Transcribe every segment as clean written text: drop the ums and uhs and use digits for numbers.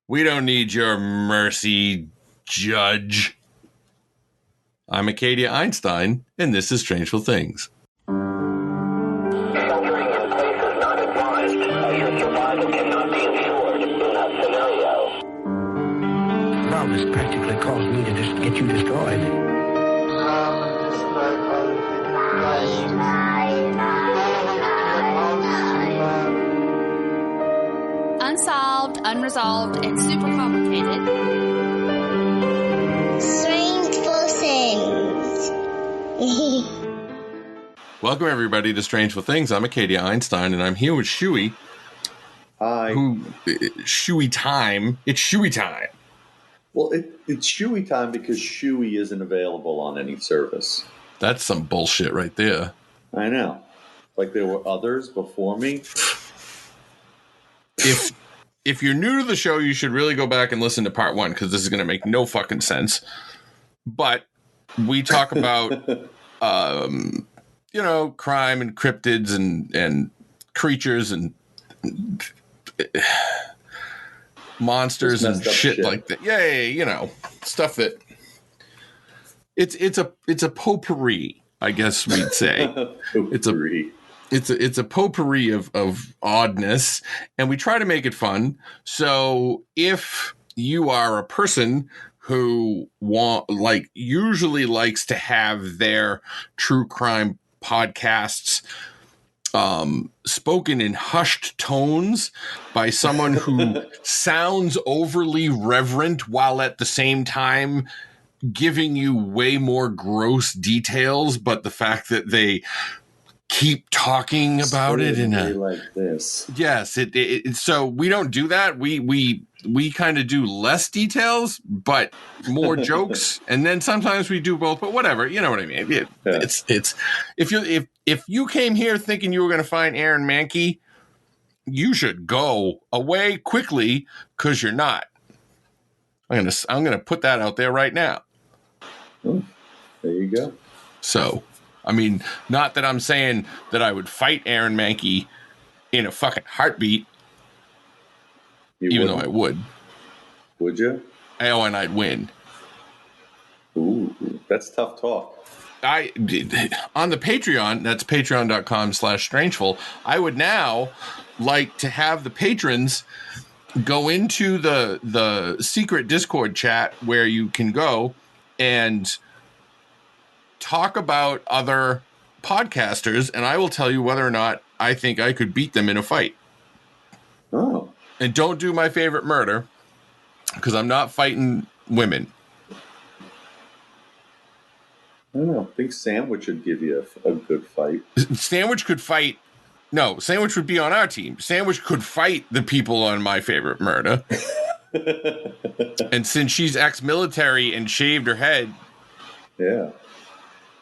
We don't need your mercy, Judge. I'm Acadia Einstein, and this is Strangeful Things. Sheltering in place is not advised, as your survival cannot be ensured in that scenario. Well, this practically caused me to just get you destroyed. Unsolved, unresolved, and super complicated. Strangeful Things. Welcome, everybody, to Strangeful Things. I'm Acadia Einstein, and I'm here with Shuey. Hi. Shuey time. It's Shuey time. Well, it's Shuey time because Shuey isn't available on any service. That's some bullshit right there. I know. Like there were others before me. If you're new to the show, you should really go back and listen to part one, because this is going to make no fucking sense. But we talk about, crime and cryptids and creatures and monsters and shit like that. Yeah, stuff that it's a potpourri, I guess we'd say. Potpourri. It's a potpourri of oddness, and we try to make it fun. So if you are a person who usually likes to have their true crime podcasts spoken in hushed tones by someone who sounds overly reverent while at the same time giving you way more gross details, but the fact that they keep talking about it in a like this. Yes, so we don't do that. We kind of do less details but more jokes, and then sometimes we do both, but whatever, you know what I mean. It's if you came here thinking you were going to find Aaron Mahnke, you should go away quickly, because you're not. I'm going to put that out there right now. Oh, there you go. So I mean, not that I'm saying that I would fight Aaron Mahnke in a fucking heartbeat, even though I would. Would you? Oh, and I'd win. Ooh, that's tough talk. On the Patreon, that's patreon.com/strangeful, I would now like to have the patrons go into the secret Discord chat where you can go and talk about other podcasters, and I will tell you whether or not I think I could beat them in a fight. Oh. And don't do my favorite murder, because I'm not fighting women. I don't know. I think Sandwich would give you a good fight. Sandwich could fight. No, Sandwich would be on our team. Sandwich could fight the people on my favorite murder. And since she's ex-military and shaved her head, yeah,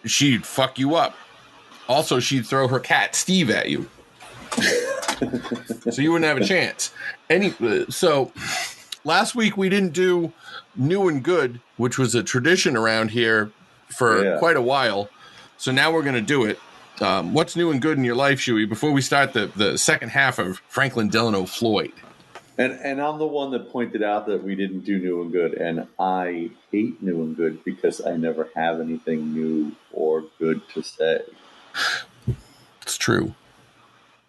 she'd fuck you up. Also, she'd throw her cat, Steve, at you. So you wouldn't have a chance. So last week we didn't do New and Good, which was a tradition around here for quite a while. So now we're going to do it. What's new and good in your life, Shuey, before we start the second half of Franklin Delano Floyd? And I'm the one that pointed out that we didn't do New and Good, and I hate New and Good because I never have anything new or good to say. It's true.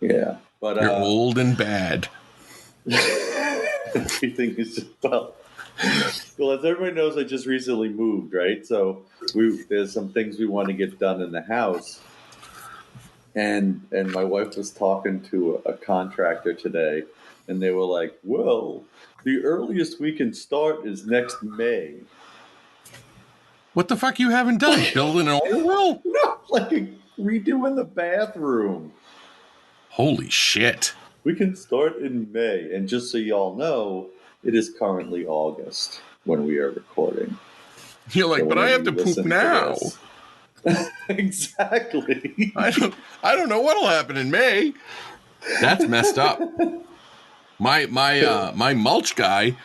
Yeah, but you're old and bad. Everything is just, well, as everybody knows, I just recently moved, right? So there's some things we want to get done in the house, and my wife was talking to a contractor today. And they were like, well, the earliest we can start is next May. What the fuck you haven't done? Building an oil well? No, like redoing the bathroom. Holy shit. We can start in May. And just so y'all know, it is currently August when we are recording. You're like, so but I have to poop now. Exactly. I don't know what'll happen in May. That's messed up. My mulch guy,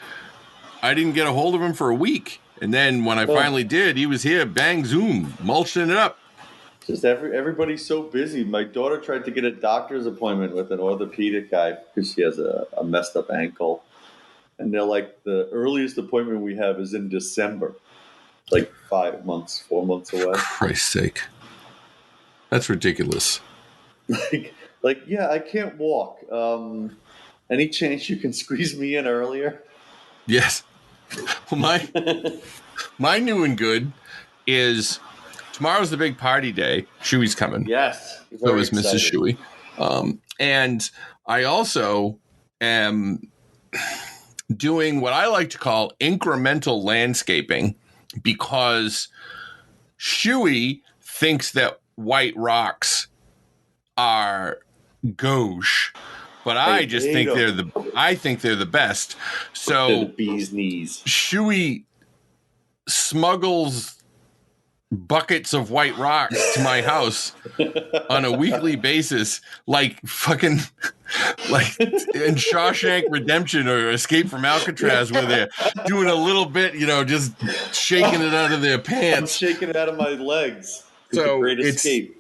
I didn't get a hold of him for a week. And then when I finally did, he was here, bang, zoom, mulching it up. Just everybody's so busy. My daughter tried to get a doctor's appointment with an orthopedic guy because she has a messed up ankle. And they're like, the earliest appointment we have is in December, like 4 months away. Christ's sake. That's ridiculous. Yeah, I can't walk. Any chance you can squeeze me in earlier? Yes. Well, my new and good is tomorrow's the big party day. Shuey's coming. Yes. So is Mrs. Shuey. And I also am doing what I like to call incremental landscaping because Shuey thinks that white rocks are gauche, but I just think they're the best. So they're the bee's knees. Shuey smuggles buckets of white rocks to my house on a weekly basis, like fucking like in Shawshank Redemption or Escape from Alcatraz, where they're doing a little bit, just shaking it out of their pants. I'm shaking it out of my legs. So the Great Escape.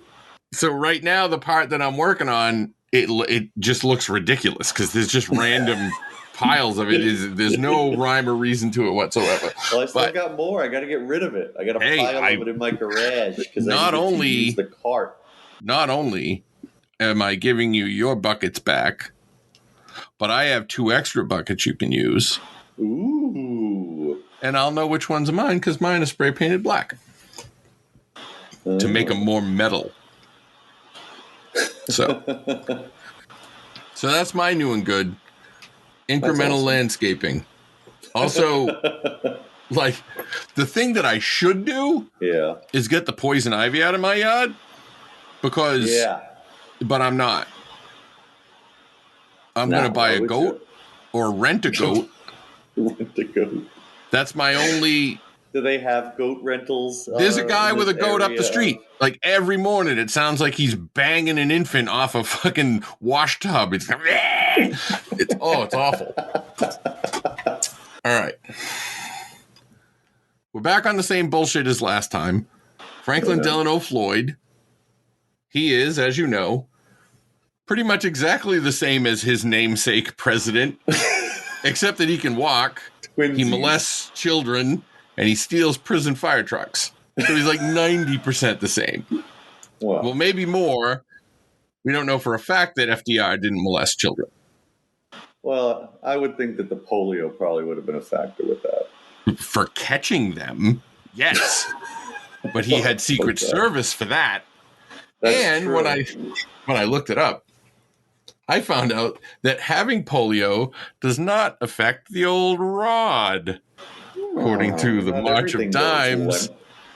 So right now, the part that I'm working on, it just looks ridiculous because there's just random piles of it. There's no rhyme or reason to it whatsoever. Well, I still got more. I got to get rid of it. I got a pile of it in my garage because I need to use the cart. Not only am I giving you your buckets back, but I have 2 extra buckets you can use. Ooh. And I'll know which ones are mine because mine are spray painted black to make them more metal. So that's my new and good. Incremental awesome. Landscaping. Also, like, the thing that I should do is get the poison ivy out of my yard but I'm not. I'm going to buy a goat or rent a goat. Rent a goat. That's my only... Do they have goat rentals? There's a guy with a goat up the street. Like every morning, it sounds like he's banging an infant off a fucking wash tub. It's awful. All right. We're back on the same bullshit as last time. Franklin Delano Floyd. He is, as you know, pretty much exactly the same as his namesake president, except that he can walk. Twinsies. He molests children. And he steals prison fire trucks. So he's like 90% the same. Wow. Well, maybe more. We don't know for a fact that FDR didn't molest children. Well, I would think that the polio probably would have been a factor with that. For catching them, yes. But he had Secret Service for that. That's true. when I looked it up, I found out that having polio does not affect the old rod. According to the March of Dimes,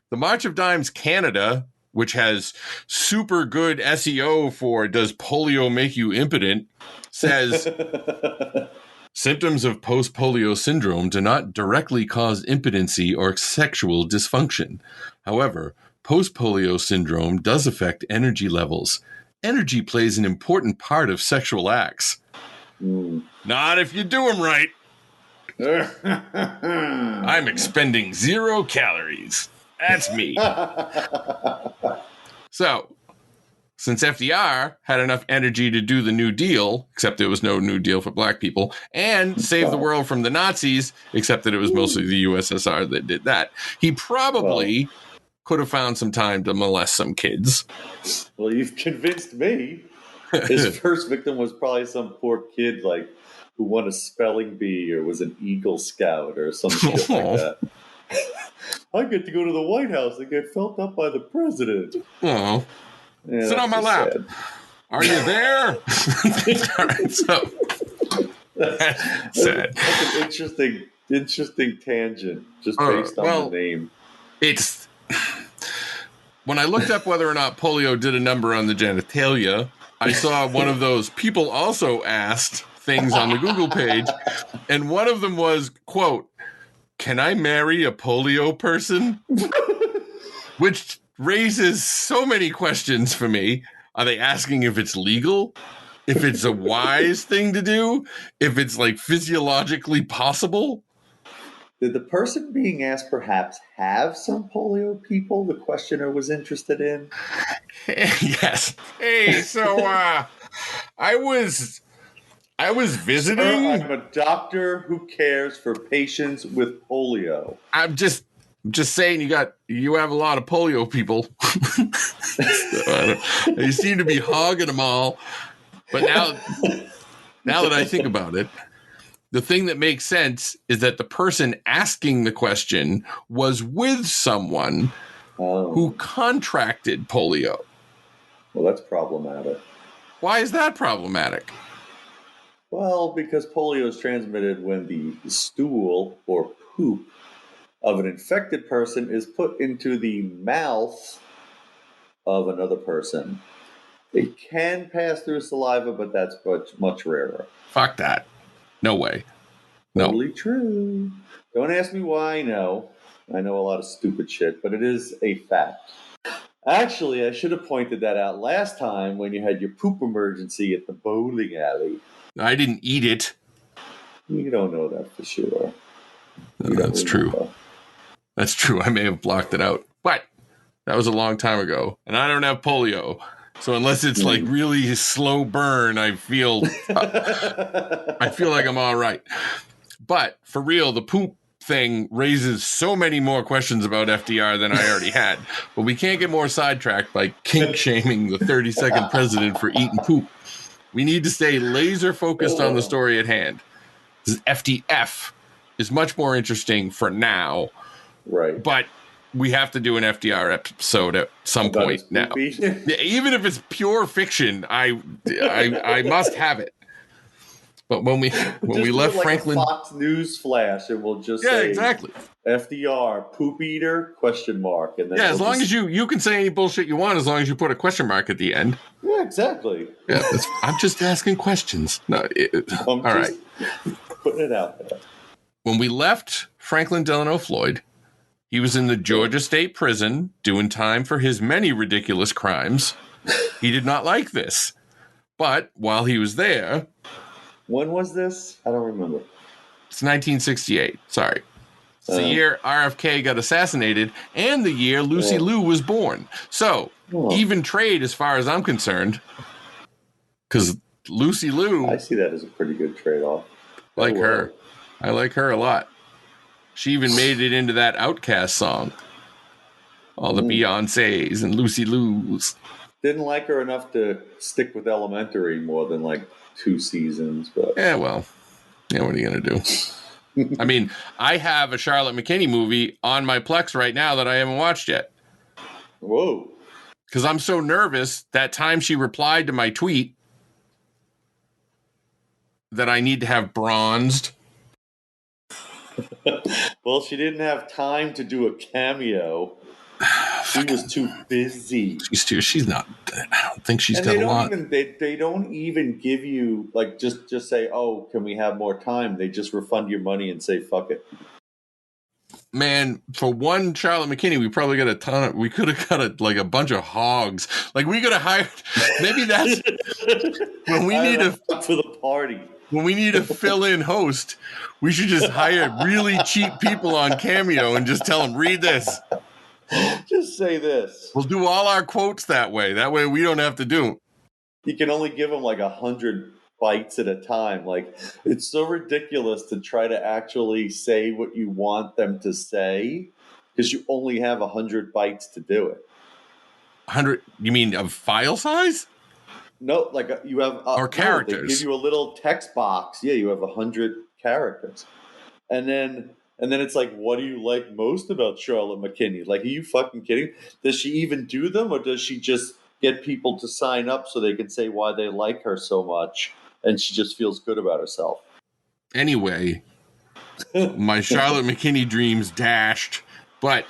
the March of Dimes Canada, which has super good SEO for "Does polio make you impotent?" says symptoms of post-polio syndrome do not directly cause impotency or sexual dysfunction. However, post-polio syndrome does affect energy levels. Energy plays an important part of sexual acts. Not if you do them right. I'm expending 0 calories. That's me. So, since FDR had enough energy to do the New Deal, except there was no New Deal for black people, and save the world from the Nazis, except that it was mostly the USSR that did that, he probably could have found some time to molest some kids. Well, you've convinced me. His first victim was probably some poor kid, who won a spelling bee or was an Eagle Scout or some shit like that. I get to go to the White House and get felt up by the president. Oh, yeah, sit on my lap. Sad. Are you there? All right, so that's sad. That's an interesting tangent, just based on the name. It's when I looked up whether or not polio did a number on the genitalia, I saw one of those people also asked things on the Google page, and one of them was, quote, "Can I marry a polio person?" Which raises so many questions for me. Are they asking if it's legal? If it's a wise thing to do? If it's physiologically possible? Did the person being asked perhaps have some polio people the questioner was interested in? Yes. Hey, so I I was Sir, visiting. I'm a doctor who cares for patients with polio. I'm just saying you have a lot of polio people. You seem to be hogging them all. But now that I think about it, the thing that makes sense is that the person asking the question was with someone who contracted polio. Well, that's problematic. Why is that problematic? Well, because polio is transmitted when the stool or poop of an infected person is put into the mouth of another person. It can pass through saliva, but that's much rarer. Fuck that. No way. No. Totally true. Don't ask me why I know. I know a lot of stupid shit, but it is a fact. Actually, I should have pointed that out last time when you had your poop emergency at the bowling alley. I didn't eat it. You don't know that for sure. That's true. That's true. I may have blocked it out. But that was a long time ago. And I don't have polio. So unless it's like really slow burn, I feel like I'm all right. But for real, the poop thing raises so many more questions about FDR than I already had. But we can't get more sidetracked by kink shaming the 32nd president for eating poop. We need to stay laser focused on the story at hand. This FDF is much more interesting for now. Right. But we have to do an FDR episode at some point now. Even if it's pure fiction, I must have it. But when we left like Franklin, a Fox News flash, it will just say exactly. FDR poop eater ? And then as long as you can say any bullshit you want, as long as you put a question mark at the end. Yeah, exactly. Yeah, I'm just asking questions. No, all right. Putting it out there. When we left Franklin Delano Floyd, he was in the Georgia State Prison doing time for his many ridiculous crimes. He did not like this. But while he was there... When was this? I don't remember. It's 1968. Sorry. It's the year RFK got assassinated and the year Lucy Liu was born. So, even trade as far as I'm concerned. Because Lucy Liu... I see that as a pretty good trade-off. Like her. I like her a lot. She even made it into that Outkast song. All the Beyoncés and Lucy Liu's. Didn't like her enough to stick with Elementary more than like 2 seasons. But yeah, well, what are you going to do? I mean, I have a Charlotte McKinney movie on my Plex right now that I haven't watched yet. Whoa. Because I'm so nervous that time she replied to my tweet that I need to have bronzed. Well, she didn't have time to do a cameo. She was too busy. She's not. I don't think she's got a lot. They don't even give you like just say, "Oh, can we have more time?" They just refund your money and say, "Fuck it." Man, for one Charlotte McKinney, we probably got a ton of. We could have got a bunch of hogs. Like we could have hired. Maybe that's when we need for the party. When we need a fill-in host, we should just hire really cheap people on Cameo and just tell them, read this. Just say this. We'll do all our quotes that way. That way we don't have to do them. You can only give them like 100 bites at a time. Like, it's so ridiculous to try to actually say what you want them to say because you only have 100 bytes to do it. 100? You mean of file size? No, like you have... or characters. No, they give you a little text box. Yeah, you have 100 characters. And then it's like, what do you like most about Charlotte McKinney? Like, are you fucking kidding? Does she even do them, or does she just get people to sign up so they can say why they like her so much, and she just feels good about herself? Anyway, my Charlotte McKinney dreams dashed, but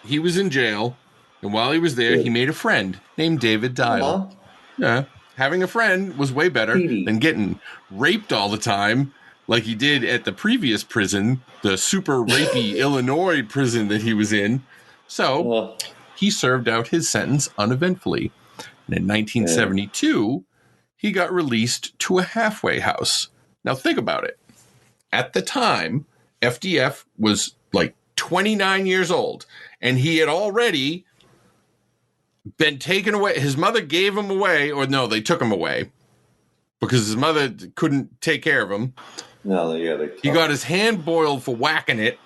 he was in jail, and while he was there, he made a friend named David Dial. Yeah, having a friend was way better than getting raped all the time like he did at the previous prison, the super rapey Illinois prison that he was in. So he served out his sentence uneventfully. And in 1972, he got released to a halfway house. Now think about it. At the time, FDF was like 29 years old, and he had already been taken away. His mother gave him away, or no, they took him away. because his mother couldn't take care of him. No, yeah, He got his hand boiled for whacking it.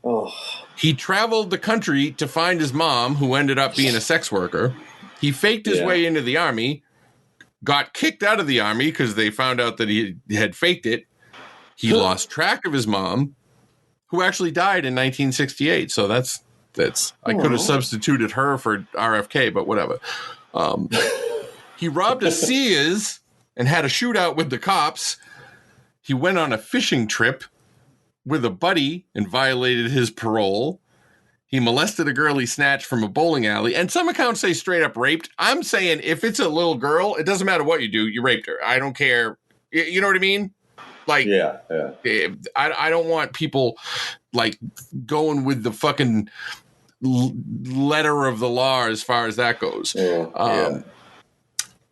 Oh, He traveled the country to find his mom, who ended up being a sex worker. He faked his way into the army, got kicked out of the army because they found out that he had faked it. He lost track of his mom, who actually died in 1968. So that's I could have substituted her for RFK, but whatever. He robbed a Sears and had a shootout with the cops. He went on a fishing trip with a buddy and violated his parole. He molested a girl he snatched from a bowling alley. And some accounts say straight up raped. I'm saying if it's a little girl, it doesn't matter what you do. You raped her. I don't care. You know what I mean? Like, yeah. I don't want people like going with the fucking letter of the law as far as that goes.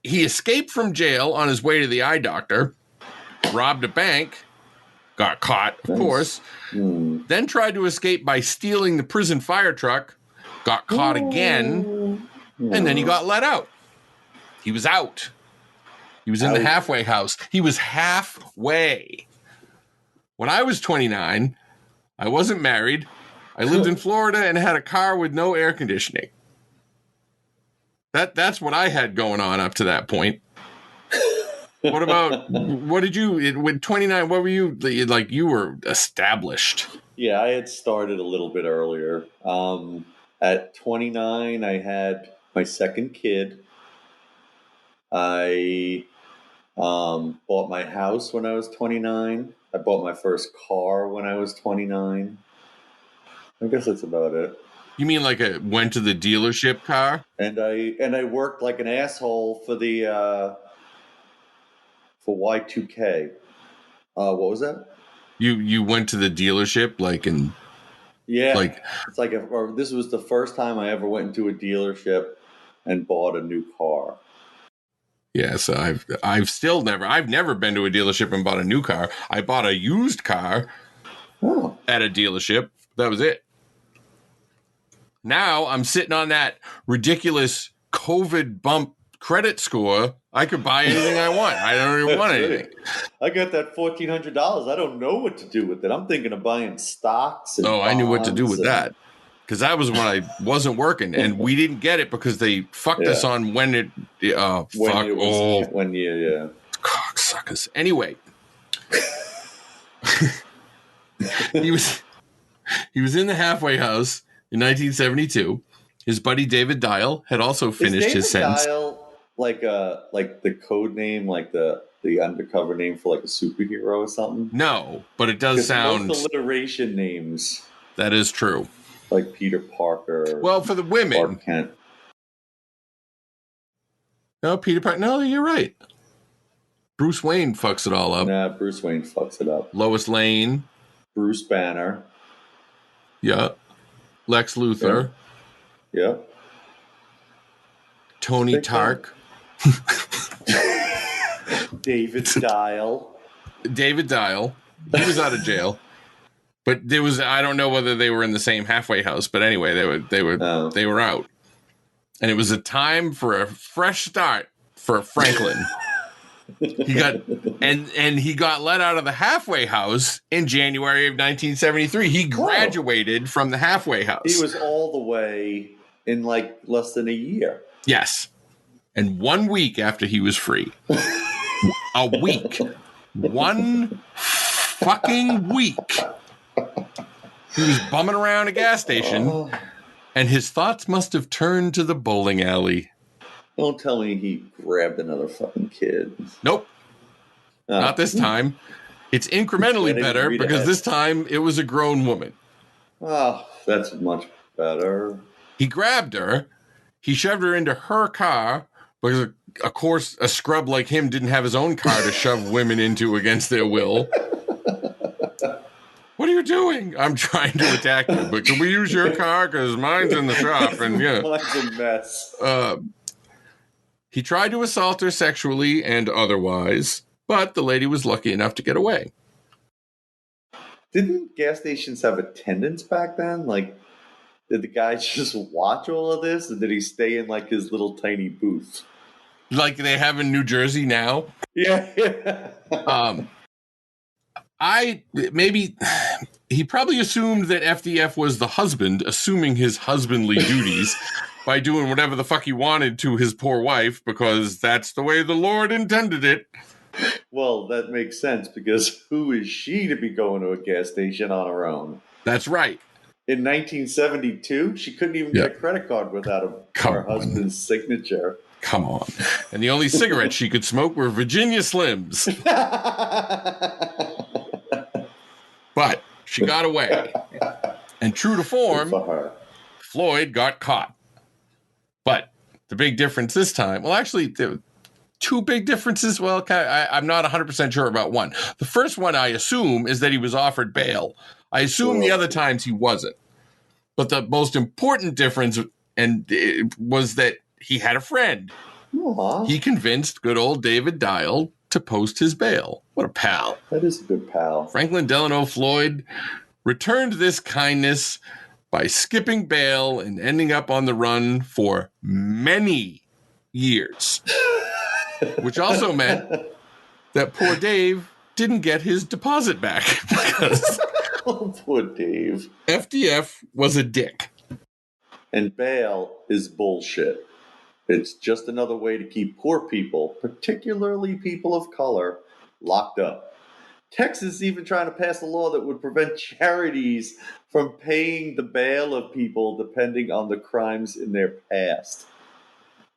He escaped from jail on his way to the eye doctor, robbed a bank, got caught, of course, then tried to escape by stealing the prison fire truck, got caught again, and then he got let out. He was out. He was in the halfway house. He was halfway. When I was 29, I wasn't married. I lived in Florida and had a car with no air conditioning. That's what I had going on up to that point. What did you, with 29, what were you, like you were established? Yeah, I had started a little bit earlier. At 29, I had my second kid. I bought my house when I was 29. I bought my first car when I was 29. I guess that's about it. You mean like went to the dealership car? And I worked like an asshole for the for Y2K. What was that? You went to the dealership It's like this was the first time I ever went into a dealership and bought a new car. Yeah, so I've never been to a dealership and bought a new car. I bought a used car at a dealership. That was it. Now I'm sitting on that ridiculous COVID bump credit score. I could buy anything I want. I don't even want anything. I got that $1,400. I don't know what to do with it. I'm thinking of buying stocks. And I knew what to do with that. Because that was when I wasn't working, and we didn't get it because they fucked us on when it. Cocksuckers. Anyway, he was in the halfway house in 1972. His buddy David Dial had also finished his sentence. Dial like the code name, like the undercover name for like a superhero or something? No, but it does sound most alliteration names. That is true. Like Peter Parker. Well, for the women. Clark Kent. No, Peter Parker. No, you're right. Bruce Wayne fucks it all up. Nah, Bruce Wayne fucks it up. Lois Lane. Bruce Banner. Yeah. Lex Luthor. Yeah. Tony Tark. David Dial. David Dial. He was out of jail. But there was, I don't know whether they were in the same halfway house, but anyway, they were out. And it was a time for a fresh start for Franklin. He got let out of the halfway house in January of 1973. He graduated from the halfway house. He was all the way in like less than a year. Yes. And 1 week after he was free. A week. 1 fucking week. He was bumming around a gas station, and his thoughts must have turned to the bowling alley. Don't tell me he grabbed another fucking kid. Nope. Not this time. It's incrementally better because this time it was a grown woman. Oh, that's much better. He grabbed her. He shoved her into her car because, of course, a scrub like him didn't have his own car to shove women into against their will. What are you doing? I'm trying to attack you, but can we use your car? Because mine's in the shop. And mine's a mess. He tried to assault her sexually and otherwise, but the lady was lucky enough to get away. Didn't gas stations have attendants back then? Like, did the guy just watch all of this? Or did he stay in like his little tiny booth? like they have in New Jersey now. Yeah. He probably assumed that FDF was the husband, assuming his husbandly duties by doing whatever the fuck he wanted to his poor wife, because that's the way the Lord intended it. Well, that makes sense, because who is she to be going to a gas station on her own? That's right. In 1972, she couldn't even get a credit card without her husband's signature. Come on. And the only cigarettes she could smoke were Virginia Slims. But she got away. And true to form, Floyd got caught. But the big difference this time, well, actually, there were two big differences. Well, I'm not 100% sure about one. The first one, I assume, is that he was offered bail. I assume the other times he wasn't. But the most important difference was that he had a friend. Aww. He convinced good old David Dial to post his bail. What a pal. That is a good pal. Franklin Delano Floyd returned this kindness by skipping bail and ending up on the run for many years. Which also meant that poor Dave didn't get his deposit back because oh, poor Dave. FDF was a dick. And bail is bullshit. It's just another way to keep poor people, particularly people of color, locked up. Texas is even trying to pass a law that would prevent charities from paying the bail of people depending on the crimes in their past.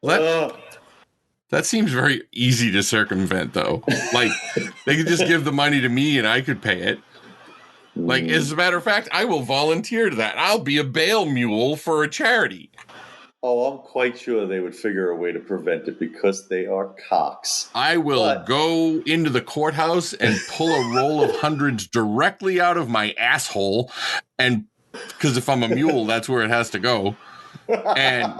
That seems very easy to circumvent, though. Like, they could just give the money to me and I could pay it. Like, as a matter of fact, I will volunteer to that. I'll be a bail mule for a charity. Oh, I'm quite sure they would figure a way to prevent it because they are cocks. I will go into the courthouse and pull a roll of hundreds directly out of my asshole. And because if I'm a mule, that's where it has to go. And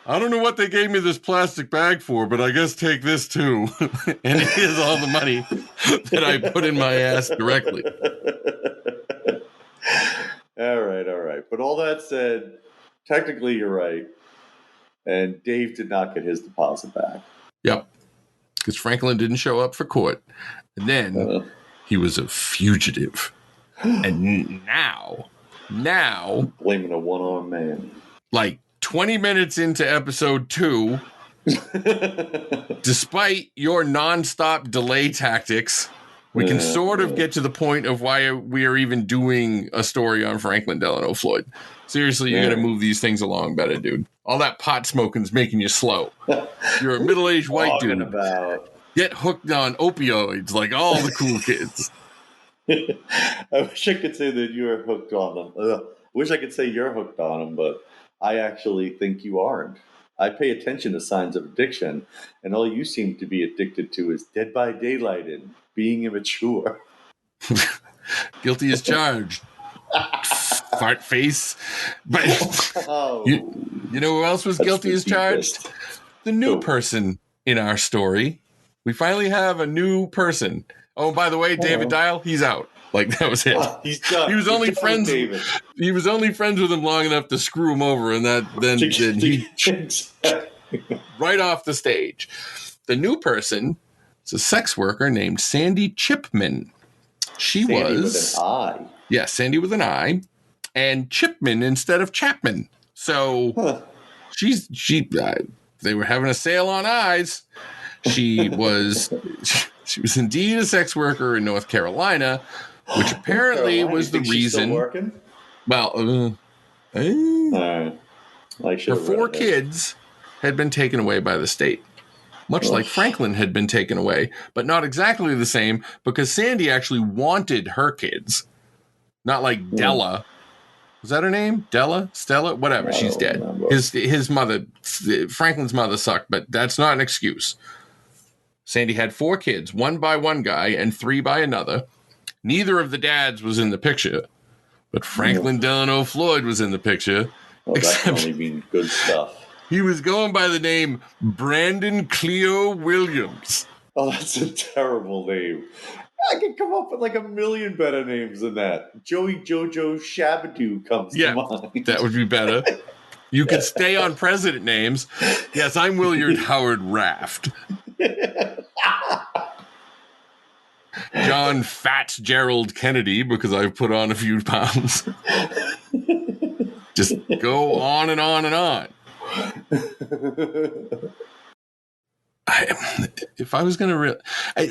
I don't know what they gave me this plastic bag for, but I guess take this too. And here's all the money that I put in my ass directly. All right. But all that said, technically you're right. And Dave did not get his deposit back. Yep. Because Franklin didn't show up for court. And then he was a fugitive. And now, blaming a one-armed man. Like 20 minutes into episode 2, despite your nonstop delay tactics, we can sort of get to the point of why we are even doing a story on Franklin Delano Floyd. Seriously, you got to move these things along better, dude. All that pot smoking's making you slow. You're a middle-aged white dude. Get hooked on opioids like all the cool kids. I wish I could say that you're hooked on them. I wish I could say you're hooked on them, but I actually think you aren't. I pay attention to signs of addiction, and all you seem to be addicted to is Dead by Daylight and being immature. Guilty as charged. Fart face. But you know who else was guilty as charged? The new person in our story. We finally have a new person. Oh, by the way, David Dial, he's out. Like, that was it. He's done. He was only friends. He was only friends with him long enough to screw him over, and then he right off the stage. The new person is a sex worker named Sandy Chipman. Sandy was with an I. Yeah, Sandy with an I, and Chipman instead of Chapman. So they were having a sale on eyes. She was indeed a sex worker in North Carolina, which apparently was the reason. Still working? Well, her 4 kids had been taken away by the state, much like Franklin had been taken away, but not exactly the same, because Sandy actually wanted her kids, not like Della. Was that her name? Della? Stella? Whatever. She's dead. His mother, Franklin's mother, sucked, but that's not an excuse. Sandy had 4 kids, 1 by one guy and 3 by another. Neither of the dads was in the picture, but Franklin Delano Floyd was in the picture. Well, that can only mean good stuff. He was going by the name Brandon Cleo Williams. Oh, that's a terrible name. I can come up with like a million better names than that. Joey Jojo Shabadoo comes to mind. That would be better. You could stay on president names. Yes, I'm Willard Howard Raft. John Fitzgerald Kennedy, because I've put on a few pounds. Just go on and on and on. If I was going to I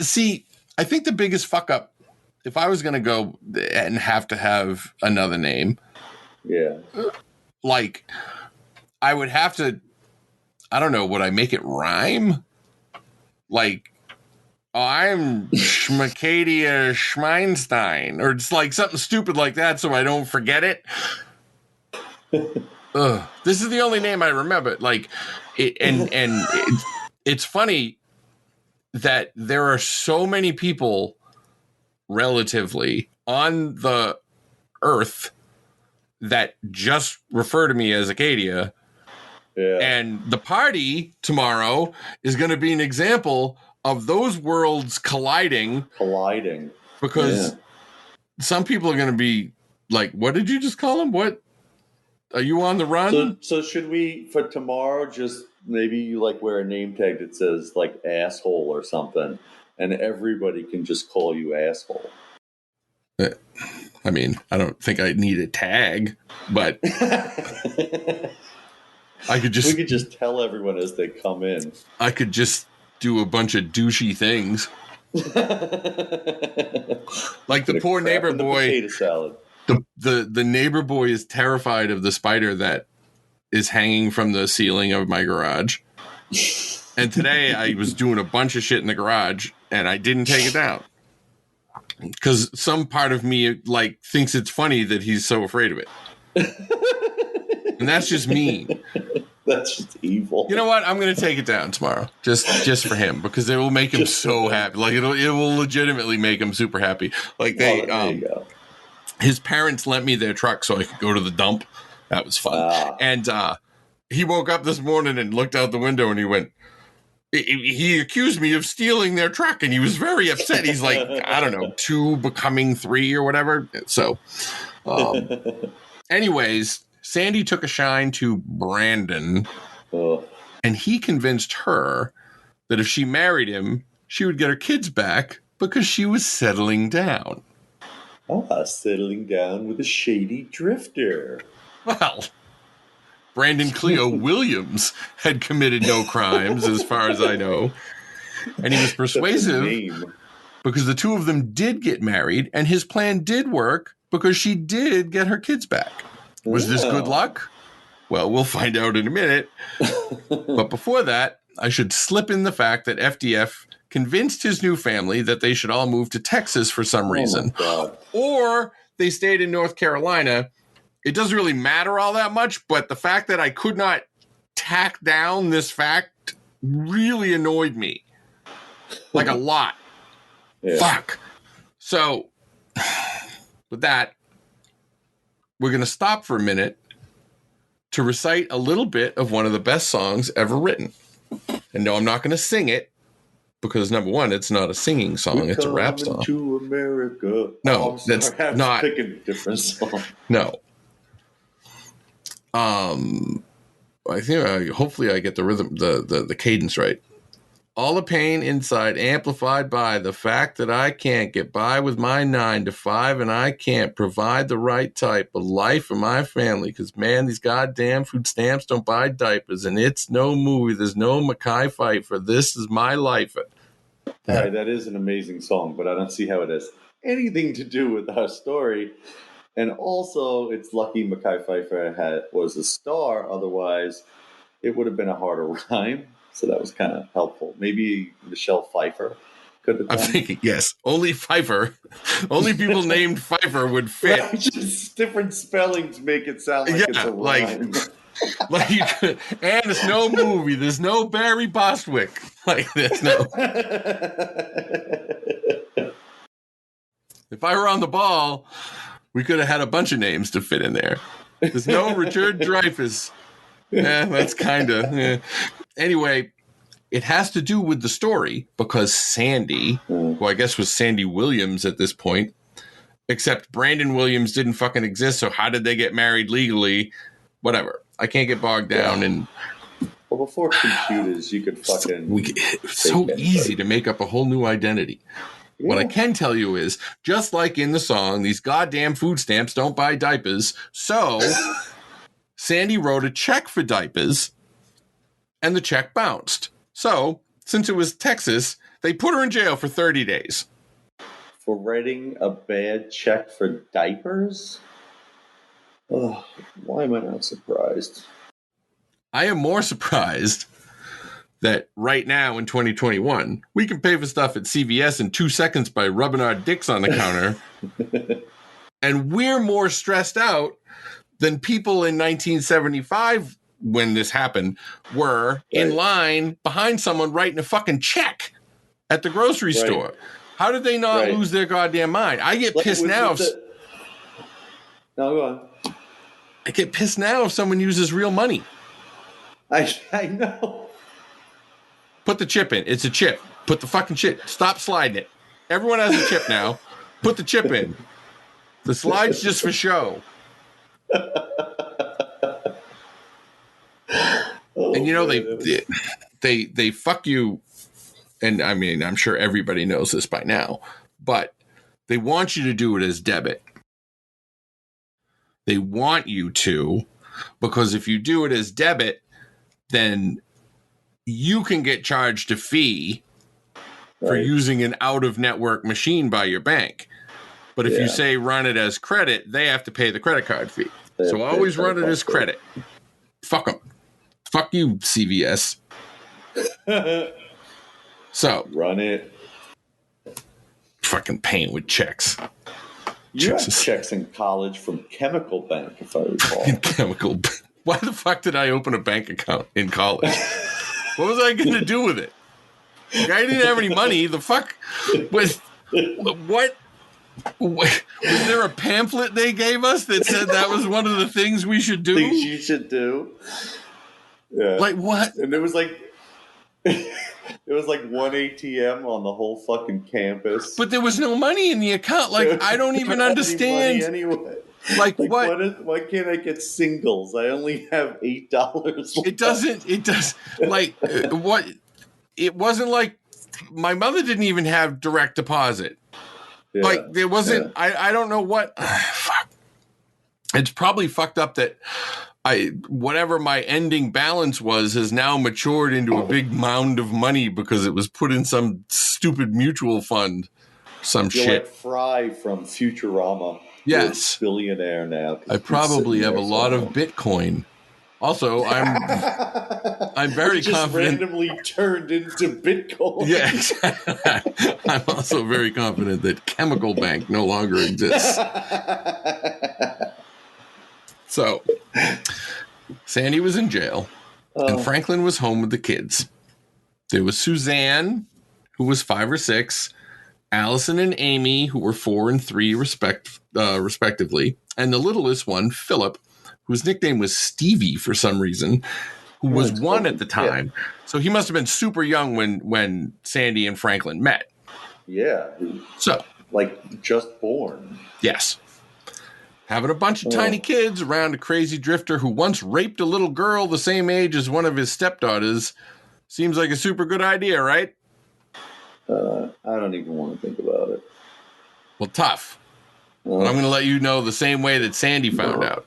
think the biggest fuck up, if I was going to go and have to have another name, like I would have to, I don't know, would I make it rhyme? Like, I'm Schmacadia Schmeinstein, or it's like something stupid like that so I don't forget it. This is the only name I remember. Like, it's funny that there are so many people relatively on the earth that just refer to me as Acadia. Yeah. And the party tomorrow is going to be an example of those worlds colliding. Because some people are going to be like, what did you just call them? What? Are you on the run? So should we, for tomorrow, just maybe you like wear a name tag that says like asshole or something, and everybody can just call you asshole? I mean, I don't think I need a tag, but we could just tell everyone as they come in. I could just do a bunch of douchey things. Like the poor neighbor boy. Potato salad. The neighbor boy is terrified of the spider that is hanging from the ceiling of my garage. And today I was doing a bunch of shit in the garage and I didn't take it down. Because some part of me like thinks it's funny that he's so afraid of it. And that's just mean. That's just evil. You know what? I'm going to take it down tomorrow, just for him, because it will make him so happy. Like it will legitimately make him super happy. Like his parents lent me their truck so I could go to the dump. That was fun. And he woke up this morning and looked out the window and he went. He accused me of stealing their truck, and he was very upset. He's like, I don't know, 2 becoming 3 or whatever. So, anyways, Sandy took a shine to Brandon, and he convinced her that if she married him, she would get her kids back because she was settling down. Settling down with a shady drifter. Well, Brandon Cleo Williams had committed no crimes, as far as I know. And he was persuasive because the two of them did get married, and his plan did work because she did get her kids back. Was this good luck? Well, we'll find out in a minute. But before that, I should slip in the fact that FDF convinced his new family that they should all move to Texas for some reason. Or they stayed in North Carolina. It doesn't really matter all that much, but the fact that I could not tack down this fact really annoyed me. Like a lot. Yeah. Fuck. So, with that, we're going to stop for a minute to recite a little bit of one of the best songs ever written. And no, I'm not going to sing it because, number one, it's not a singing song. It's a rap song. To America. No, that's not. Picking a different song. No. I think hopefully I get the rhythm, the cadence right. All the pain inside amplified by the fact that I can't get by with my 9 to 5 and I can't provide the right type of life for my family because, man, these goddamn food stamps don't buy diapers and it's no movie. There's no Mackay Pfeiffer. This is my life. All right, that is an amazing song, but I don't see how it has anything to do with our story. And also, it's lucky Mackay Pfeiffer was a star. Otherwise, it would have been a harder rhyme. So that was kind of helpful. Maybe Michelle Pfeiffer could have done. I'm thinking, yes. Only Pfeiffer. Only people named Pfeiffer would fit. Right, just different spellings make it sound like it's a rhyme. And it's no movie. There's no Barry Bostwick. Like, there's no... If I were on the ball... We could have had a bunch of names to fit in there. There's no Richard Dreyfuss. That's kind of... Anyway, it has to do with the story because Sandy, who I guess was Sandy Williams at this point, except Brandon Williams didn't fucking exist, so how did they get married legally? Whatever. I can't get bogged down in. Well, before computers, you could fucking. It's so easy to make up a whole new identity. Yeah. What I can tell you is, just like in the song, these goddamn food stamps don't buy diapers. So Sandy wrote a check for diapers, and the check bounced. So since it was Texas, they put her in jail for 30 days. For writing a bad check for diapers? Oh, why am I not surprised? I am more surprised that right now in 2021, we can pay for stuff at CVS in 2 seconds by rubbing our dicks on the counter. And we're more stressed out than people in 1975, when this happened, were in line behind someone writing a fucking check at the grocery store. How did they not lose their goddamn mind? I get pissed now. No, go on. I get pissed now if someone uses real money. I know. Put the chip in. It's a chip. Put the fucking chip. Stop sliding it. Everyone has a chip now. Put the chip in. The slide's just for show. And you know, they fuck you. And I mean, I'm sure everybody knows this by now, but they want you to do it as debit. They want you to, because if you do it as debit, then you can get charged a fee for using an out-of-network machine by your bank. But if you say run it as credit, they have to pay the credit card fee. So always run it as credit. Fuck them. Fuck you, CVS. So run it. Fucking paying with checks. You had checks in college from Chemical Bank, if I recall. Why the fuck did I open a bank account in college? What was I going to do with it? Like, I didn't have any money. The fuck was what? Was there a pamphlet they gave us that said that was one of the things we should do? Things you should do. Yeah. Like what? And there was like one ATM on the whole fucking campus. But there was no money in the account. Like, I don't even understand. Anyway. Like what? Why can't I get singles? I only have $8. It does. Like, what? It wasn't like my mother didn't even have direct deposit. Yeah, like, there wasn't, I don't know what. Fuck. It's probably fucked up that whatever my ending balance was has now matured into a big mound of money because it was put in some stupid mutual fund. Some You're shit. Like Fry from Futurama. Yes. Billionaire now. I probably have a lot of Bitcoin. Also, I'm very confident. Randomly turned into Bitcoin. Yeah, I'm also very confident that Chemical Bank no longer exists. So, Sandy was in jail, and Franklin was home with the kids. There was Suzanne, who was 5 or 6, Allison and Amy, who were 4 and 3 respectively, and the littlest one, Philip, whose nickname was Stevie for some reason, who was 1 at the time. Yeah. So he must have been super young when Sandy and Franklin met. Yeah. So, like, just born. Yes. Having a bunch of tiny kids around a crazy drifter who once raped a little girl the same age as one of his stepdaughters seems like a super good idea, right? I don't even want to think about it. Well, tough. But I'm going to let you know the same way that Sandy found out.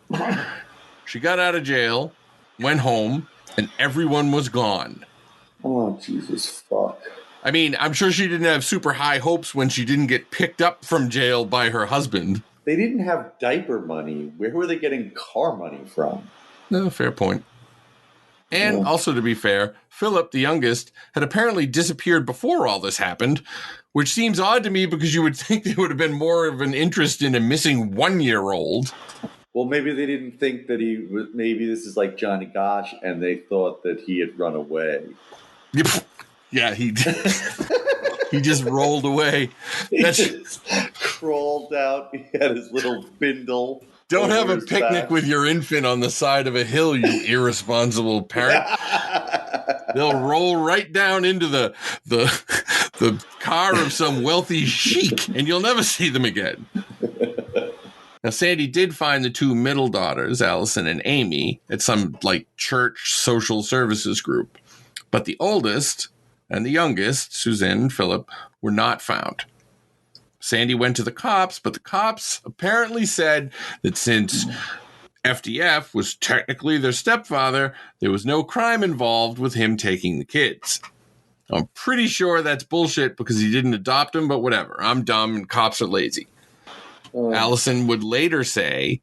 She got out of jail, went home, and everyone was gone. Oh, Jesus fuck. I mean, I'm sure she didn't have super high hopes when she didn't get picked up from jail by her husband. They didn't have diaper money. Where were they getting car money from? No, fair point. And also, to be fair, Philip, the youngest, had apparently disappeared before all this happened, which seems odd to me because you would think there would have been more of an interest in a missing 1-year-old. Well, maybe they didn't think that maybe this is like Johnny Gosh, and they thought that he had run away. Yeah, he did. He just rolled away. He just crawled out. He had his little bindle. Don't have a picnic with your infant on the side of a hill, you irresponsible parent. They'll roll right down into the car of some wealthy sheik, and you'll never see them again. Now, Sandy did find the two middle daughters, Allison and Amy, at some church social services group. But the oldest and the youngest, Suzanne and Philip, were not found. Sandy went to the cops, but the cops apparently said that since FDF was technically their stepfather, there was no crime involved with him taking the kids. I'm pretty sure that's bullshit because he didn't adopt them, but whatever. I'm dumb and cops are lazy. Allison would later say,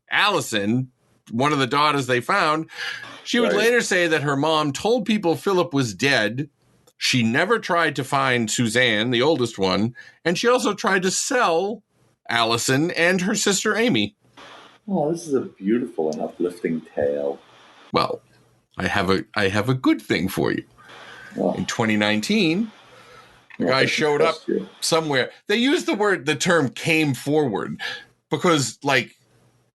one of the daughters they found, she would later say that her mom told people Philip was dead. She never tried to find Suzanne, the oldest one, and she also tried to sell Allison and her sister Amy. Oh, this is a beautiful and uplifting tale. Well, I have a good thing for you. In 2019, the guy showed up somewhere. They used the term came forward because,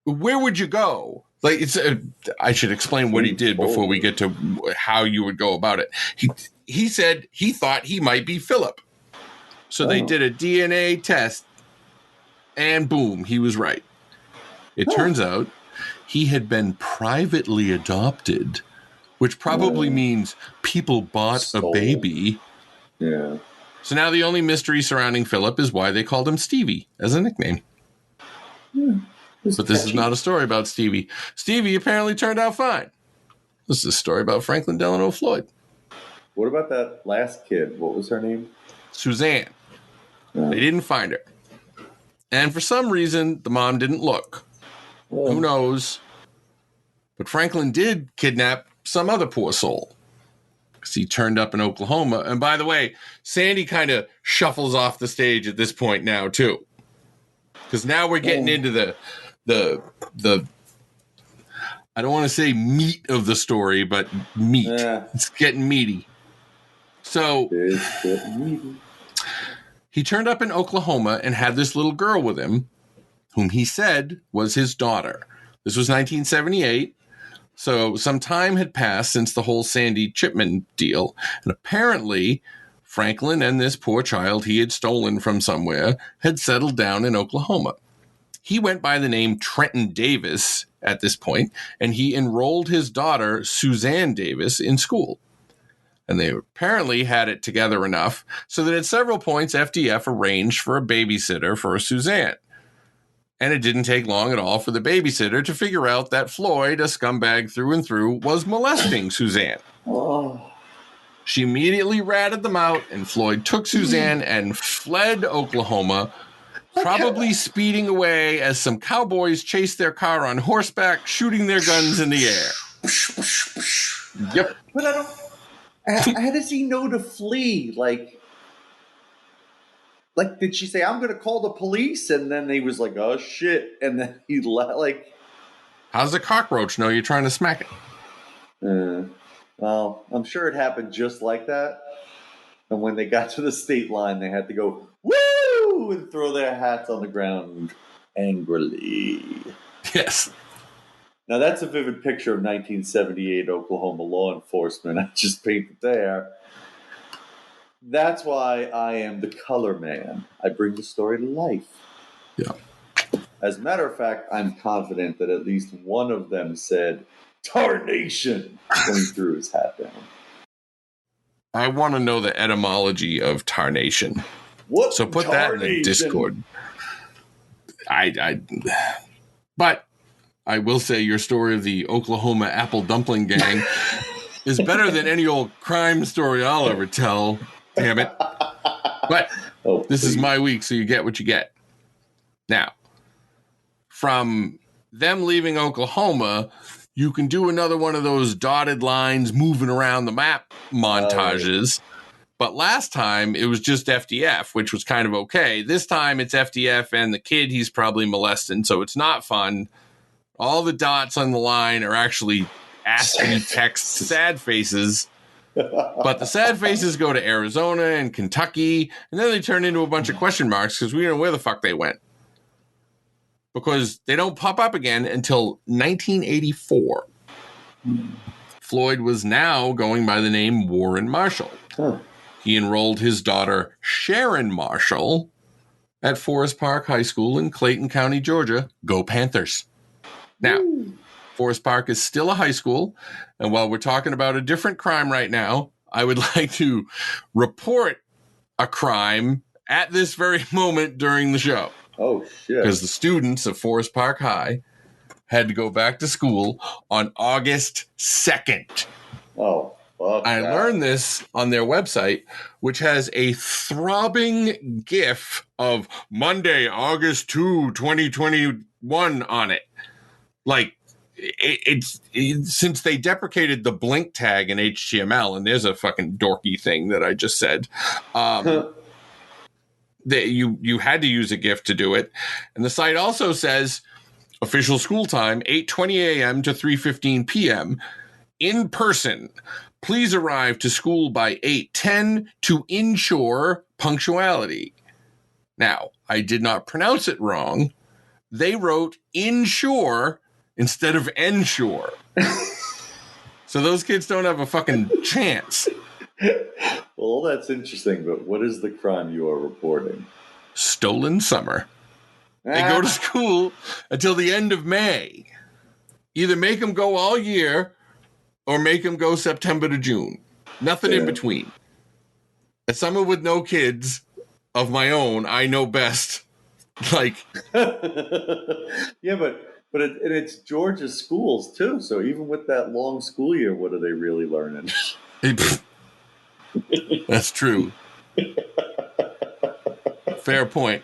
where would you go? I should explain what he did before we get to how you would go about it. He said he thought he might be Philip. So they did a DNA test and boom, he was right. It turns out he had been privately adopted, which probably means people bought a baby. Yeah. So now the only mystery surrounding Philip is why they called him Stevie as a nickname. But this is not a story about Stevie. Stevie apparently turned out fine. This is a story about Franklin Delano Floyd. What about that last kid? What was her name? Suzanne. They didn't find her. And for some reason, the mom didn't look. Who knows? But Franklin did kidnap some other poor soul because he turned up in Oklahoma. And by the way, Sandy kind of shuffles off the stage at this point now, too. Because now we're getting into the I don't want to say meat of the story, but meat. It's getting meaty. So he turned up in Oklahoma and had this little girl with him, whom he said was his daughter. This was 1978. So some time had passed since the whole Sandy Chipman deal. And apparently Franklin and this poor child he had stolen from somewhere had settled down in Oklahoma. He went by the name Trenton Davis at this point, and he enrolled his daughter, Suzanne Davis, in school. And they apparently had it together enough so that at several points, FDF arranged for a babysitter for Suzanne. And it didn't take long at all for the babysitter to figure out that Floyd, a scumbag through and through, was molesting Suzanne. She immediately ratted them out, and Floyd took Suzanne and fled Oklahoma, probably speeding away as some cowboys chased their car on horseback, shooting their guns in the air. Yep. But I don't... How does he know to flee? Like, did she say, I'm going to call the police? And then he was like, oh, shit. And then he left, How's a cockroach know you're trying to smack it? Well, I'm sure it happened just like that. And when they got to the state line, they had to go, woo, and throw their hats on the ground angrily. Yes. Now, that's a vivid picture of 1978 Oklahoma law enforcement. I just painted there. That's why I am the color man. I bring the story to life. Yeah. As a matter of fact, I'm confident that at least one of them said, "Tarnation," when he threw his hat down. I want to know the etymology of tarnation. What? So put that in the Discord. But I will say your story of the Oklahoma apple dumpling gang is better than any old crime story I'll ever tell. Damn it. But this is my week, so you get what you get. Now, from them leaving Oklahoma, you can do another one of those dotted lines moving around the map montages. But last time, it was just FDF, which was kind of okay. This time, it's FDF and the kid he's probably molesting, so it's not fun. All the dots on the line are actually ASCII text sad faces. But the sad faces go to Arizona and Kentucky, and then they turn into a bunch of question marks because we don't know where the fuck they went. Because they don't pop up again until 1984. Floyd was now going by the name Warren Marshall. He enrolled his daughter, Sharon Marshall, at Forest Park High School in Clayton County, Georgia. Go Panthers. Now, Forest Park is still a high school, and while we're talking about a different crime right now, I would like to report a crime at this very moment during the show. Oh, shit. Because the students of Forest Park High had to go back to school on August 2nd. Oh, fuck I that. learned this on their website, which has a throbbing GIF of Monday, August 2, 2021 on it. Like, it's since they deprecated the blink tag in HTML, and there's a fucking dorky thing that I just said. That you had to use a GIF to do it. And the site also says official school time, 8:20 a.m. to 3:15 p.m. in person. Please arrive to school by 8:10 to ensure punctuality. Now, I did not pronounce it wrong. They wrote ensure instead of ensure. So those kids don't have a fucking chance. Well, that's interesting, but what is the crime you are reporting? Stolen summer. They go to school until the end of May. Either make them go all year or make them go September to June. Nothing in between. As someone with no kids of my own, I know best. Like, yeah, but it's Georgia's schools too. So even with that long school year, what are they really learning? That's true. Fair point.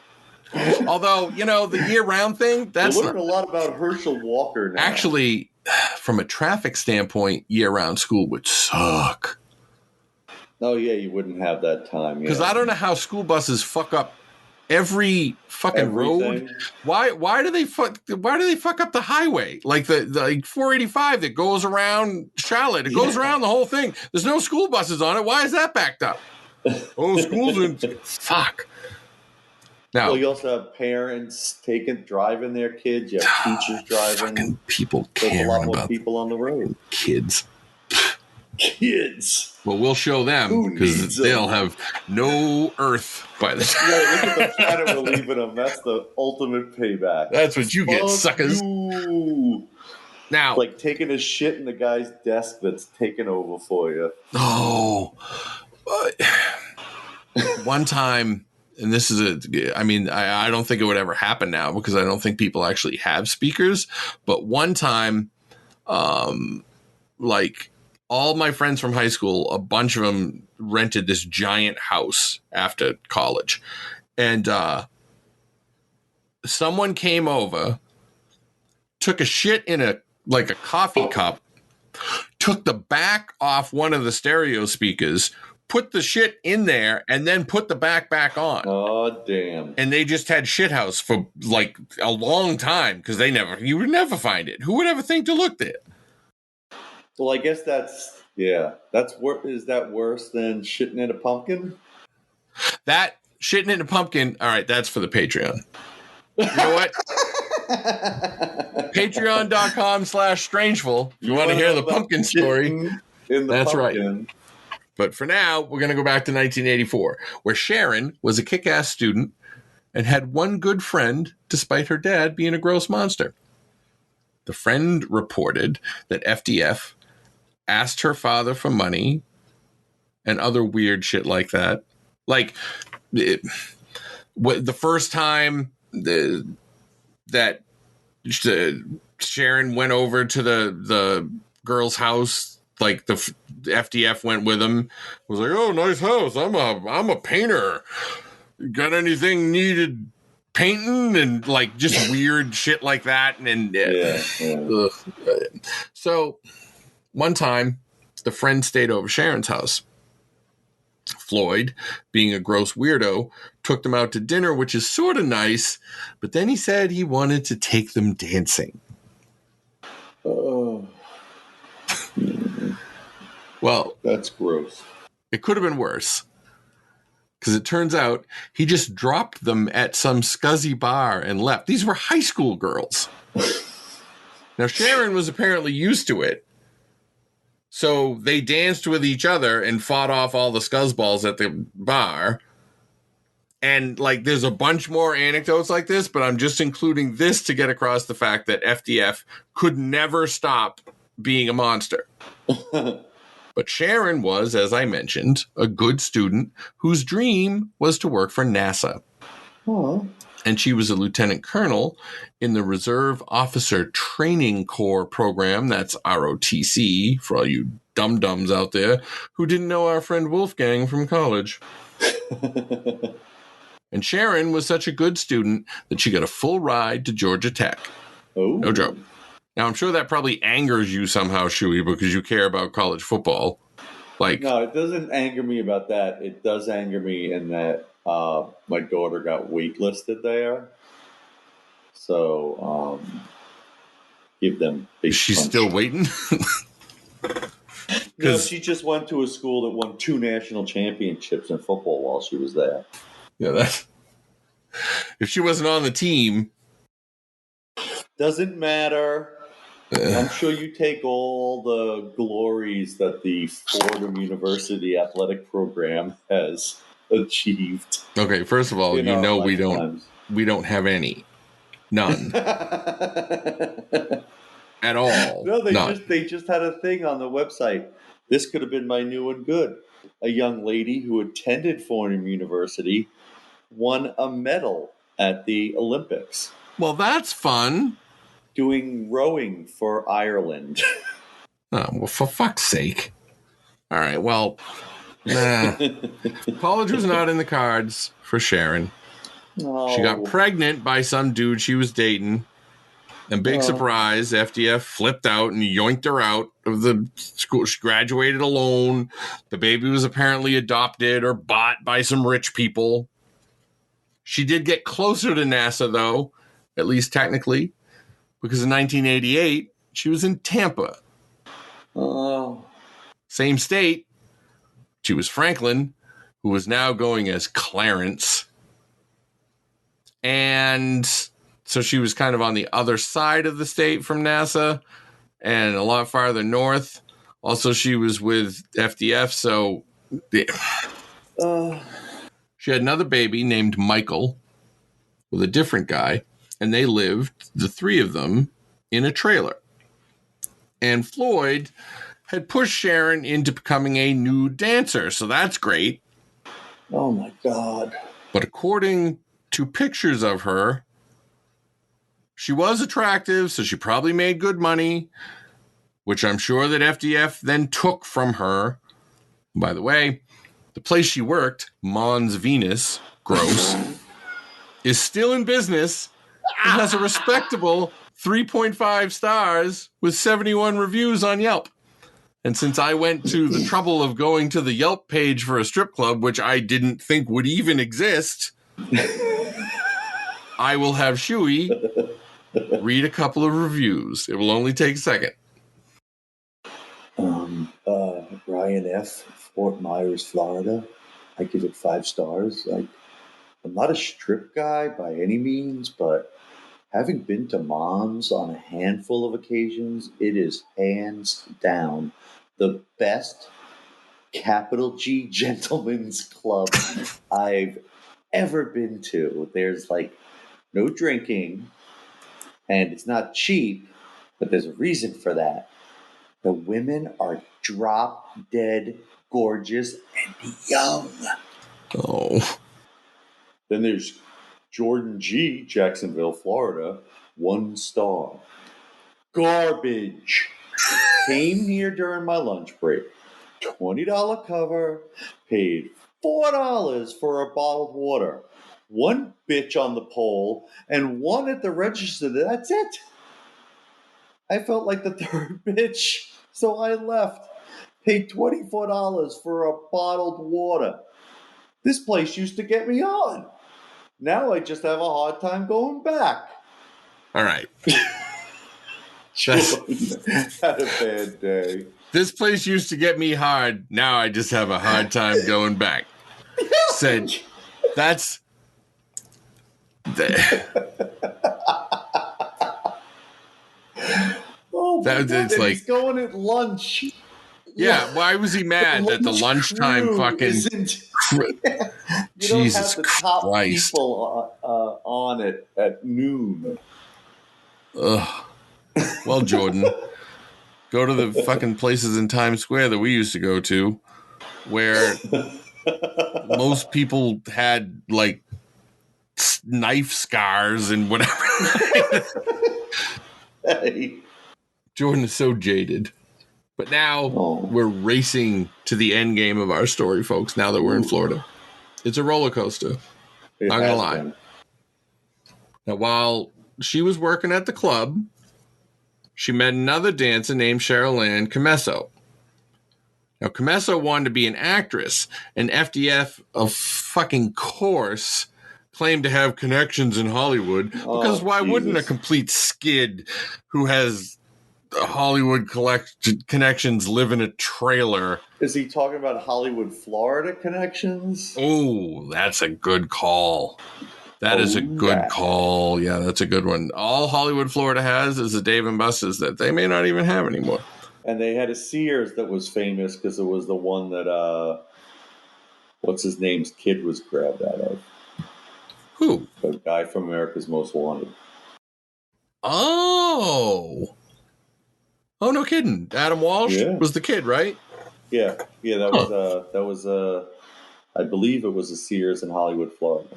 Although, the year-round thing, that's We're learning a lot about Herschel Walker now. Actually, from a traffic standpoint, year-round school would suck. Oh, yeah, you wouldn't have that time. Because I don't know how school buses fuck up every fucking road. Why do they fuck up the highway? Like the 485 that goes around Charlotte. It goes around the whole thing. There's no school buses on it. Why is that backed up? Oh, school's in fuck. Now, well, you also have parents driving their kids. You have teachers driving. Fucking people There's caring a lot more about people on the road. Kids. Well, we'll show them because they'll have no earth by the time. Yeah, look at the planet we're leaving them. That's the ultimate payback. That's what you get, suckers. You. Now, like taking a shit in the guy's desk that's taken over for you. Oh, one time, and this is I don't think it would ever happen now because I don't think people actually have speakers. But one time, all my friends from high school, a bunch of them rented this giant house after college. And someone came over, took a shit in a coffee cup, took the back off one of the stereo speakers, put the shit in there, and then put the back on. Oh, damn. And they just had shit house for a long time because you would never find it. Who would ever think to look there? Well, I guess is that worse than shitting in a pumpkin? That shitting in a pumpkin, all right, that's for the Patreon. You know what? Patreon.com/Strangeful. If you want to hear the pumpkin story, that's right. But for now, we're going to go back to 1984, where Sharon was a kick-ass student and had one good friend, despite her dad being a gross monster. The friend reported that FDF asked her father for money and other weird shit like that. The first time that Sharon went over to the girl's house, the FDF went with him, was like, "Oh, nice house. I'm a painter. Got anything needed painting?" And just weird shit like that. So one time, the friend stayed over Sharon's house. Floyd, being a gross weirdo, took them out to dinner, which is sort of nice, but then he said he wanted to take them dancing. Oh. Well, that's gross. It could have been worse, because it turns out he just dropped them at some scuzzy bar and left. These were high school girls. Now, Sharon was apparently used to it. So they danced with each other and fought off all the scuzzballs at the bar. And like, there's a bunch more anecdotes like this, but I'm just including this to get across the fact that FDF could never stop being a monster. But Sharon was, as I mentioned, a good student whose dream was to work for NASA. Oh. And she was a lieutenant colonel in the Reserve Officer Training Corps program. That's ROTC for all you dum-dums out there who didn't know our friend Wolfgang from college. And Sharon was such a good student that she got a full ride to Georgia Tech. Oh. No joke. Now, I'm sure that probably angers you somehow, Shuey, because you care about college football. Like, no, it doesn't anger me about that. It does anger me in that my daughter got waitlisted there. So, give them big she's punch. still waiting? No, she just went to a school that won 2 national championships in football while she was there. Yeah, that's... If she wasn't on the team... Doesn't matter. I'm sure you take all the glories that the Fordham University athletic program has achieved. Okay, first of all, in our we lifetimes. don't have any. None. At all. No, None. they just had a thing on the website. This could have been my new and good. A young lady who attended Fordham University won a medal at the Olympics Well, that's fun. doing rowing for Ireland. Oh, well, for fuck's sake. All right, well, college was not in the cards for Sharon. Oh. She got pregnant by some dude she was dating. And big surprise, FDF flipped out and yoinked her out of the school. She graduated alone. The baby was apparently adopted or bought by some rich people. She did get closer to NASA, though, at least technically, because in 1988, she was in Tampa. Oh. Same state. She was Franklin, who was now going as Clarence. And so she was kind of on the other side of the state from NASA and a lot farther north. Also, she was with FDF, so she had another baby named Michael with a different guy, and they lived, the 3 of them, in a trailer. And Floyd had pushed Sharon into becoming a nude dancer, so that's great. Oh, my God. But according to pictures of her, she was attractive, so she probably made good money, which I'm sure that FDF then took from her. By the way, the place she worked, Mons Venus, gross, is still in business and has a respectable 3.5 stars with 71 reviews on Yelp. And since I went to the trouble of going to the Yelp page for a strip club, which I didn't think would even exist, I will have Shuey read a couple of reviews. It will only take a second. Ryan F., Fort Myers, Florida. I give it 5 stars. I'm not a strip guy by any means, but having been to Mom's on a handful of occasions, it is hands down the best capital G gentleman's club I've ever been to. There's no drinking, and it's not cheap, but there's a reason for that. The women are drop dead gorgeous and young. Oh. Then there's Jordan G., Jacksonville, Florida, 1 star. Garbage. Came here during my lunch break. $20 cover. Paid $4 for a bottled water. 1 bitch on the pole and 1 at the register. That's it. I felt like the 3rd bitch, so I left. Paid $24 for a bottled water. This place used to get me on. Now I just have a hard time going back. All right. Had a bad day. This place used to get me hard. Now I just have a hard time going back. Said, that's... Oh, that, God, it's like... he's going at lunch. Yeah, why was he mad that the lunchtime fucking... You don't Jesus have the top Christ. people on it at noon. Ugh. Well, Jordan, go to the fucking places in Times Square that we used to go to, where most people had like knife scars and whatever. Hey. Jordan is so jaded. But now we're racing to the end game of our story, folks, now that we're in Florida. It's a roller coaster. It Not gonna has lie. been. Now, while she was working at the club, she met another dancer named Cheryl Ann Camesso. Now, Camesso wanted to be an actress, and FDF, of fucking course, claimed to have connections in Hollywood, because why wouldn't a complete skid who has Hollywood connections live in a trailer? Is he talking about Hollywood, Florida connections? Oh, that's a good call. That is a good call. Yeah, that's a good one. All Hollywood, Florida has is a Dave & Buster's that they may not even have anymore. And they had a Sears that was famous because it was the one that, what's his name's kid was grabbed out of. Who? The guy from America's Most Wanted. Oh, no kidding. Adam Walsh was the kid, right? Yeah, that was I believe it was a Sears in Hollywood, Florida.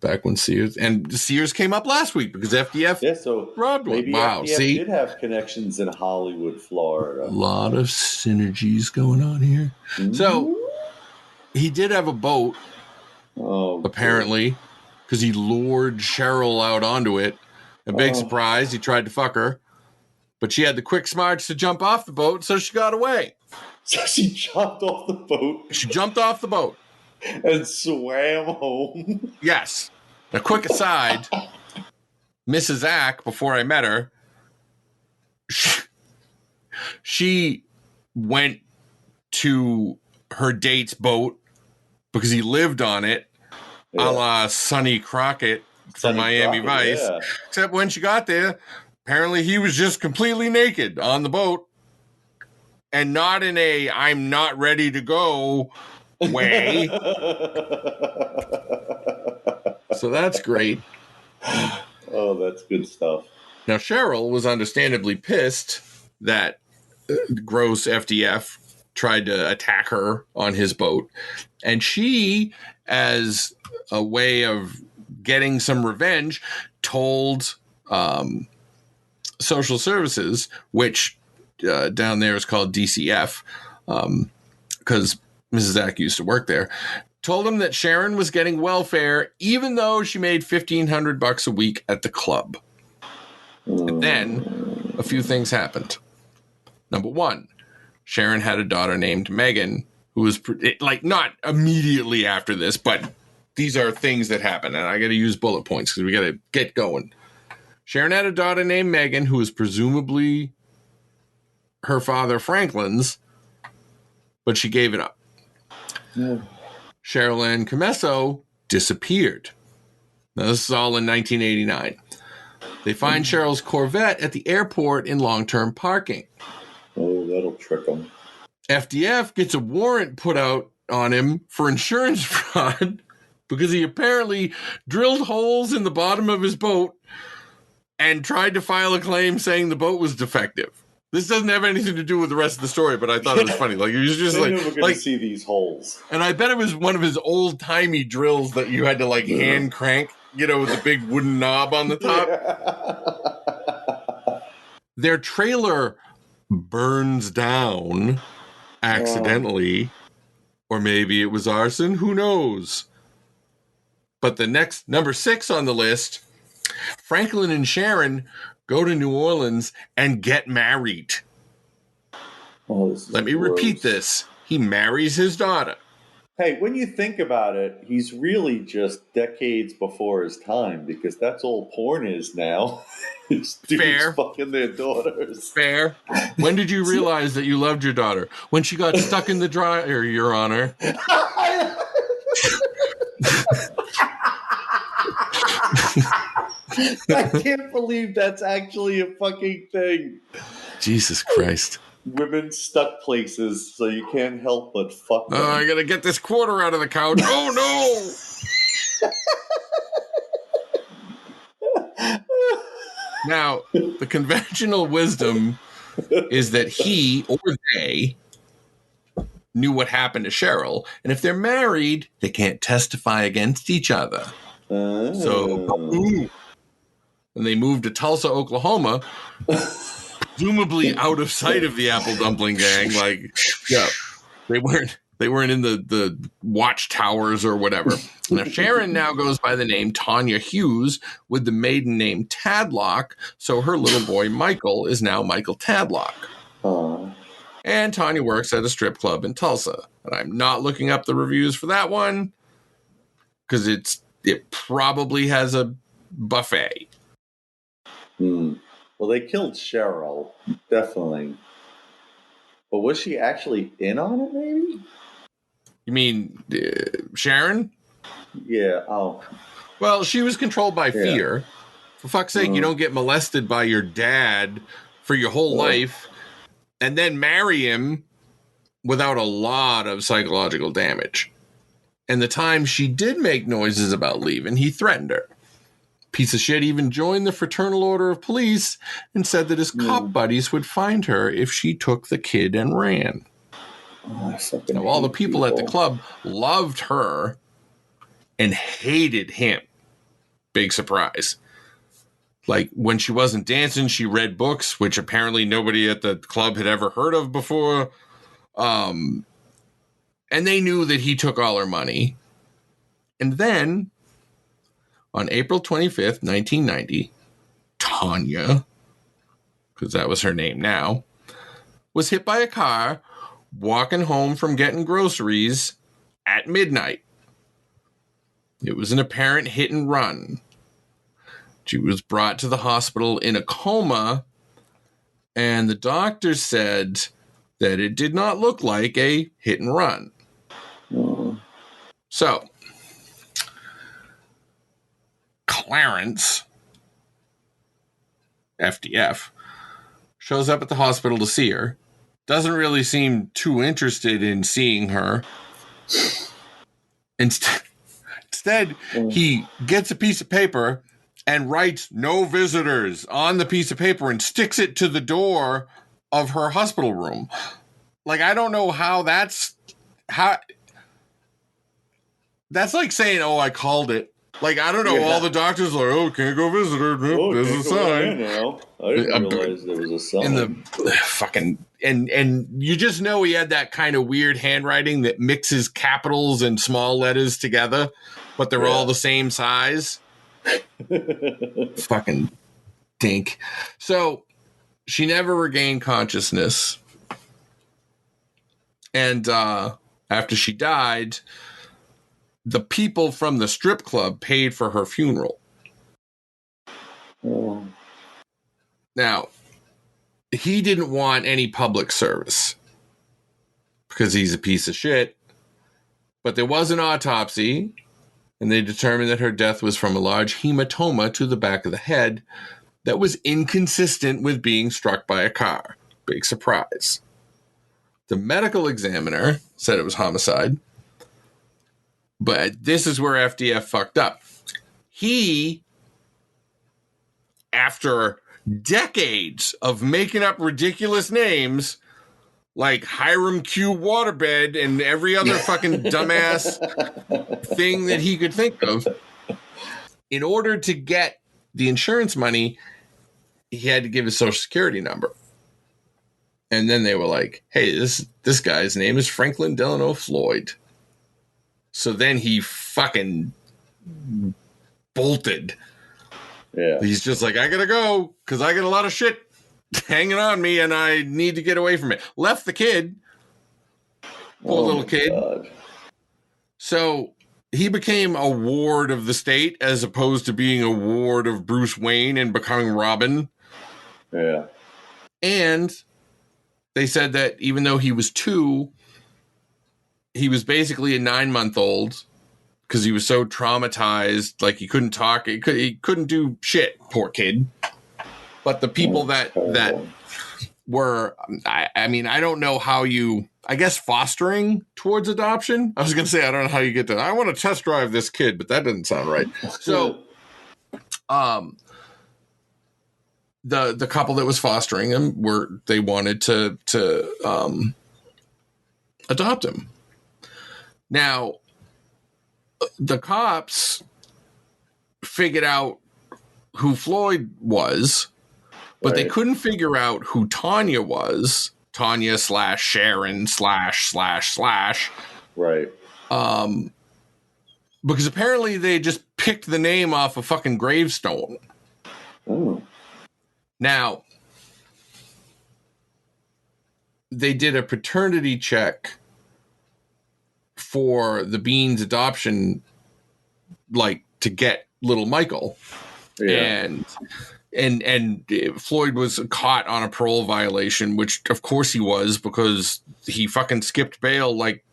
Back when Sears came up last week because FDF robbed one. Maybe FDF did have connections in Hollywood, Florida. A lot of synergies going on here. Mm-hmm. So he did have a boat, apparently, because he lured Cheryl out onto it. A big surprise. He tried to fuck her, but she had the quick smarts to jump off the boat, so she got away. So she jumped off the boat? She jumped off the boat. And swam home. Yes. A quick aside, Mrs. Ack, before I met her, she went to her date's boat because he lived on it, a la Sonny Crockett from Miami Vice. Yeah. Except when she got there, apparently he was just completely naked on the boat and not in a I'm not ready to go way. So that's great. Oh, that's good stuff. Now, Cheryl was understandably pissed that gross FDF tried to attack her on his boat. And she, as a way of getting some revenge, told social services, which down there is called DCF, because Mrs. Ack used to work there, told him that Sharon was getting welfare even though she made $1,500 a week at the club. And then a few things happened. Number one, Sharon had a daughter named Megan, who was not immediately after this, but these are things that happen, and I got to use bullet points because we got to get going. Sharon had a daughter named Megan, who was presumably her father Franklin's, but she gave it up. Yeah. Cheryl Ann Camesso disappeared. Now, this is all in 1989. They find Cheryl's Corvette at the airport in long-term parking. Oh, that'll trick them. FDF gets a warrant put out on him for insurance fraud because he apparently drilled holes in the bottom of his boat and tried to file a claim saying the boat was defective. This doesn't have anything to do with the rest of the story, but I thought it was funny. Like, he was just we're going to see these holes. And I bet it was one of his old-timey drills that you had to, hand crank, with the big wooden knob on the top. Yeah. Their trailer burns down accidentally, or maybe it was arson. Who knows? But the next, number 6 on the list, Franklin and Sharon go to New Orleans and get married. Let me repeat this. He marries his daughter. Hey, when you think about it, he's really just decades before his time, because that's all porn is now. Fair. Fucking their daughters. Fair. When did you realize that you loved your daughter? When she got stuck in the dryer, Your Honor. I can't believe that's actually a fucking thing. Jesus Christ. women stuck places, so you can't help but fuck them. I gotta get this quarter out of the couch. Oh no! Now, the conventional wisdom is that he or they knew what happened to Cheryl, and if they're married, they can't testify against each other. So, when they moved to Tulsa, Oklahoma, presumably out of sight of the Apple Dumpling Gang, like, yeah, they weren't in the watchtowers or whatever. Now, Sharon now goes by the name Tanya Hughes with the maiden name Tadlock, so her little boy Michael is now Michael Tadlock. And Tanya works at a strip club in Tulsa. And I'm not looking up the reviews for that one because it probably has a buffet. Well, they killed Cheryl, definitely. But was she actually in on it, maybe? You mean Sharon? Yeah. Oh. Well, she was controlled by fear. For fuck's sake, you don't get molested by your dad for your whole life and then marry him without a lot of psychological damage. And the time she did make noises about leaving, he threatened her. Piece of shit even joined the Fraternal Order of Police and said that his cop buddies would find her if she took the kid and ran. Now, all the people at the club loved her and hated him. Big surprise. Like, when she wasn't dancing, she read books, which apparently nobody at the club had ever heard of before. And they knew that he took all her money. And then, on April 25th, 1990, Tanya, because that was her name now, was hit by a car walking home from getting groceries at midnight. It was an apparent hit and run. She was brought to the hospital in a coma, and the doctor said that it did not look like a hit and run. So, Clarence, FDF, shows up at the hospital to see her. Doesn't really seem too interested in seeing her. Instead, he gets a piece of paper and writes "no visitors" on the piece of paper and sticks it to the door of her hospital room. Like, I don't know how that's like saying, "Oh, I called it." Like, I don't know. All the doctors are like, "Oh, can't go visit her." Nope, there's a sign. Now. I didn't realize there was a sign. In the fucking and you just know he had that kind of weird handwriting that mixes capitals and small letters together, but they're all the same size. Fucking dink. So she never regained consciousness, and after she died, the people from the strip club paid for her funeral. Now, he didn't want any public service because he's a piece of shit, but there was an autopsy, and they determined that her death was from a large hematoma to the back of the head that was inconsistent with being struck by a car. Big surprise. The medical examiner said it was homicide, but this is where FDF fucked up. He, after decades of making up ridiculous names like Hiram Q. Waterbed and every other fucking dumbass thing that he could think of, in order to get the insurance money, he had to give his social security number. And then they were like, "Hey, this guy's name is Franklin Delano Floyd." So then he fucking bolted. Yeah. He's just like, "I gotta go because I got a lot of shit hanging on me and I need to get away from it." Left the kid. Poor little kid. God. So he became a ward of the state as opposed to being a ward of Bruce Wayne and becoming Robin. Yeah. And they said that even though he was 2, he was basically a 9-month-old because he was so traumatized. Like, he couldn't talk. He couldn't do shit. Poor kid. But the people that were, I mean, I don't know how you, I guess, fostering towards adoption. I was going to say, I don't know how you get to, I want to test drive this kid, but that doesn't sound right. So, the couple that was fostering him they wanted to adopt him. Now, the cops figured out who Floyd was, but they couldn't figure out who Tanya was. Tanya / Sharon / Right. Because apparently they just picked the name off a fucking gravestone. Oh. Now, they did a paternity check for the Beans adoption, like to get little Michael. Yeah. And Floyd was caught on a parole violation, which of course he was, because he fucking skipped bail like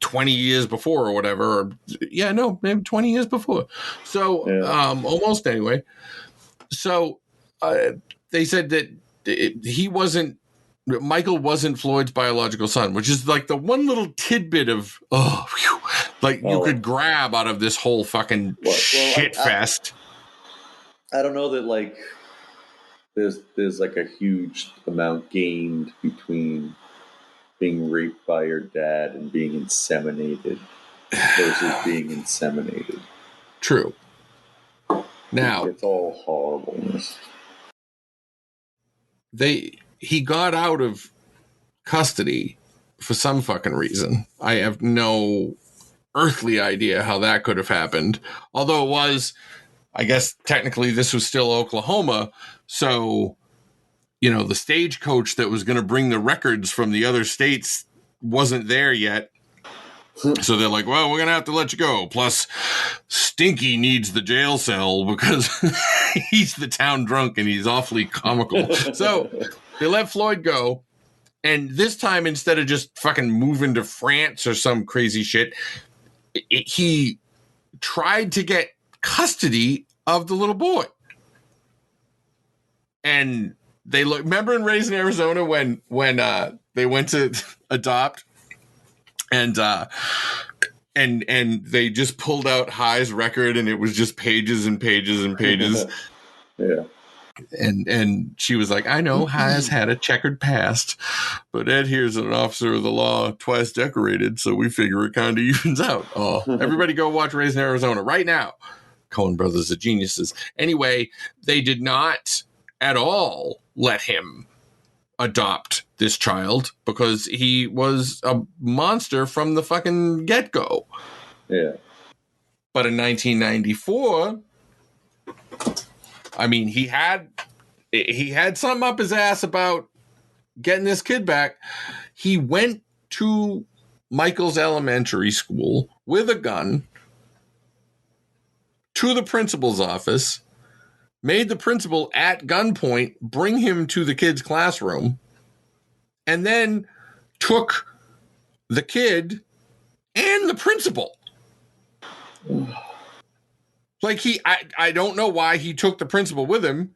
20 years before or whatever. Or, yeah, no, maybe 20 years before. So almost anyway. So they said that Michael wasn't Floyd's biological son, which is like the one little tidbit of, you could grab out of this whole fucking shit fest. I don't know that like there's like a huge amount gained between being raped by your dad and being inseminated versus being inseminated. True. Now it's all horribleness. He got out of custody for some fucking reason. I have no earthly idea how that could have happened. Although it was, I guess technically this was still Oklahoma. So, the stagecoach that was going to bring the records from the other states wasn't there yet. So they're like, well, we're going to have to let you go. Plus, Stinky needs the jail cell because he's the town drunk and he's awfully comical. So they let Floyd go. And this time, instead of just fucking moving to France or some crazy shit, he tried to get custody of the little boy. And they remember in Raising Arizona when they went to adopt and they just pulled out High's record and it was just pages and pages and pages. Yeah. And she was like, I know High's had a checkered past, but Ed here's an officer of the law twice decorated, so we figure it kind of evens out. Oh, everybody go watch Raising Arizona right now. Coen Brothers are geniuses. Anyway, they did not at all let him adopt this child because he was a monster from the fucking get-go. Yeah. But in 1994, I mean, he had something up his ass about getting this kid back. He went to Michael's elementary school with a gun to the principal's office, made the principal at gunpoint bring him to the kid's classroom, and then took the kid and the principal. Like I don't know why he took the principal with him.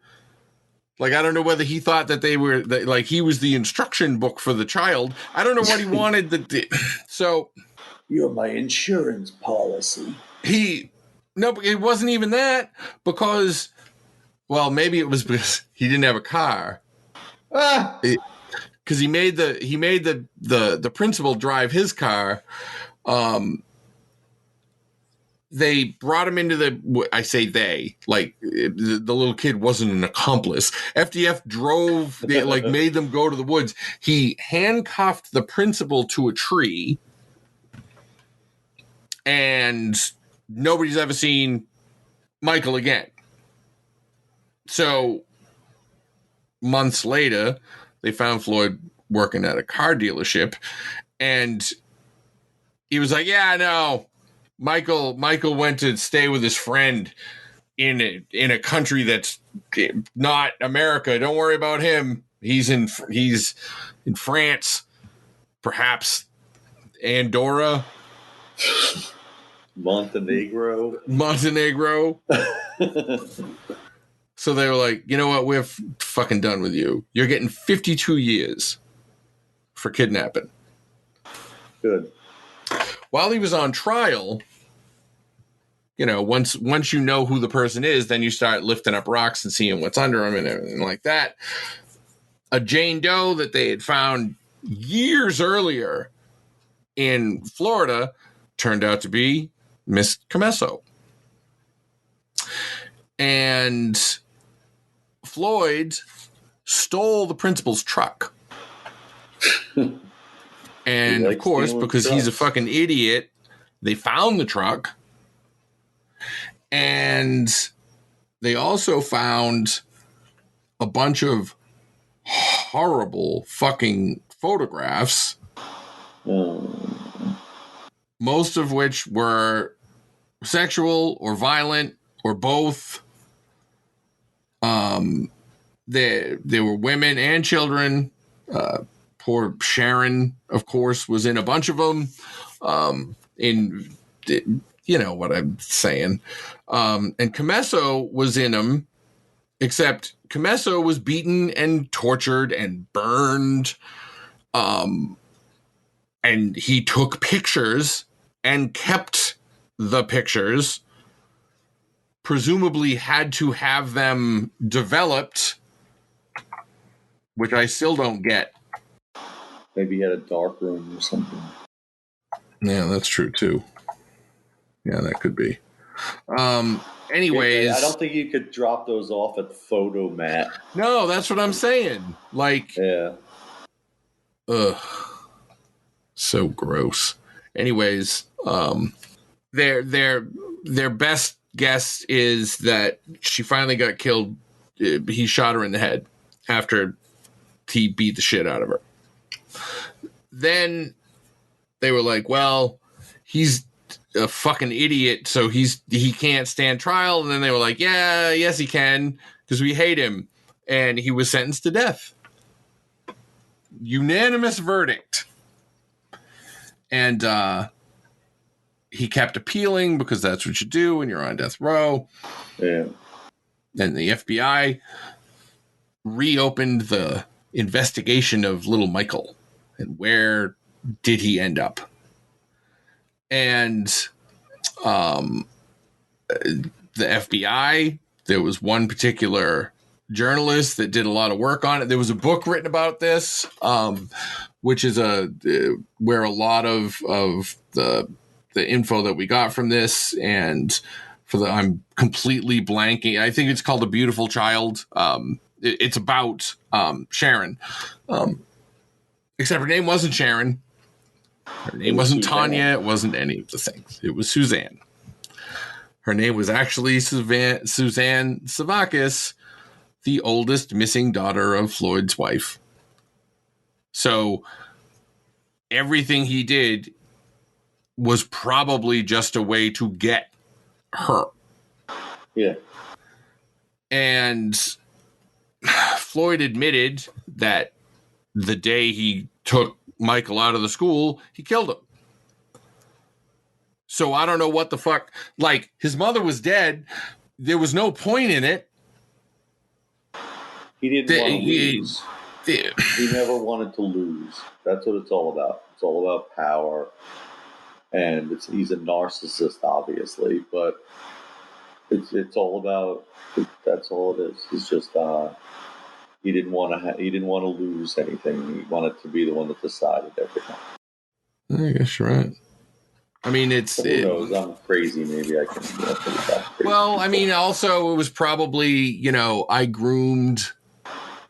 Like, I don't know whether he thought that they were like he was the instruction book for the child. I don't know what he wanted. So you're my insurance policy. But it wasn't even that because, well, maybe it was because he didn't have a car. Because he made the principal drive his car. They brought him into I say they, like the little kid wasn't an accomplice. FDF drove, made them go to the woods. He handcuffed the principal to a tree, and nobody's ever seen Michael again. So months later, they found Floyd working at a car dealership, and he was like, yeah, I know. Michael went to stay with his friend in a country that's not America. Don't worry about him. He's in France, perhaps Andorra, Montenegro. So So they were like, you know what? We're fucking done with you. You're getting 52 years for kidnapping. Good. While he was on trial, you know, once you know who the person is, then you start lifting up rocks and seeing what's under them and everything like that. A Jane Doe that they had found years earlier in Florida turned out to be Miss Comesso. And Floyd stole the principal's truck. And of course, because he's a fucking idiot, they found the truck. And they also found a bunch of horrible fucking photographs. Most of which were sexual or violent or both. There were women and children. Poor Sharon, of course, was in a bunch of them. You know what I'm saying. And Comesso was in them, except Comesso was beaten and tortured and burned. And he took pictures and kept the pictures, presumably had to have them developed, which I still don't get. Maybe he had a dark room or something. Yeah, that's true too. Yeah, that could be. Anyways, I don't think you could drop those off at the photo mat. No, that's what I'm saying. Like, yeah. Ugh. So gross. Anyways, their best guess is that she finally got killed. He shot her in the head after he beat the shit out of her. Then they were like, well, he's a fucking idiot, so he can't stand trial. And then they were like, yes, he can, because we hate him. And he was sentenced to death. Unanimous verdict. And he kept appealing because that's what you do when you're on death row. Yeah. And the FBI reopened the investigation of little Michael and where did he end up. And the FBI, there was one particular journalist that did a lot of work on it. There was a book written about this, which is where a lot of the info that we got from this, and I'm completely blanking. I think it's called A Beautiful Child. It's about Sharon, except her name wasn't Sharon. Her name wasn't Tanya. It wasn't any of the things. It was Suzanne. Her name was actually Suzanne Savakis, the oldest missing daughter of Floyd's wife. So everything he did was probably just a way to get her. Yeah. And Floyd admitted that the day he took Michael out of the school, he killed him. So I don't know what the fuck. Like, his mother was dead. There was no point in it. He didn't want to lose. He never wanted to lose. That's what it's all about. It's all about power. And he's a narcissist, obviously, but it's all about. That's all it is. He's just he didn't want to lose anything. He wanted to be the one that decided everything. I guess you're right. I mean, who knows? I'm crazy. Maybe I can put it that crazy. Well, I mean, also it was probably, I groomed.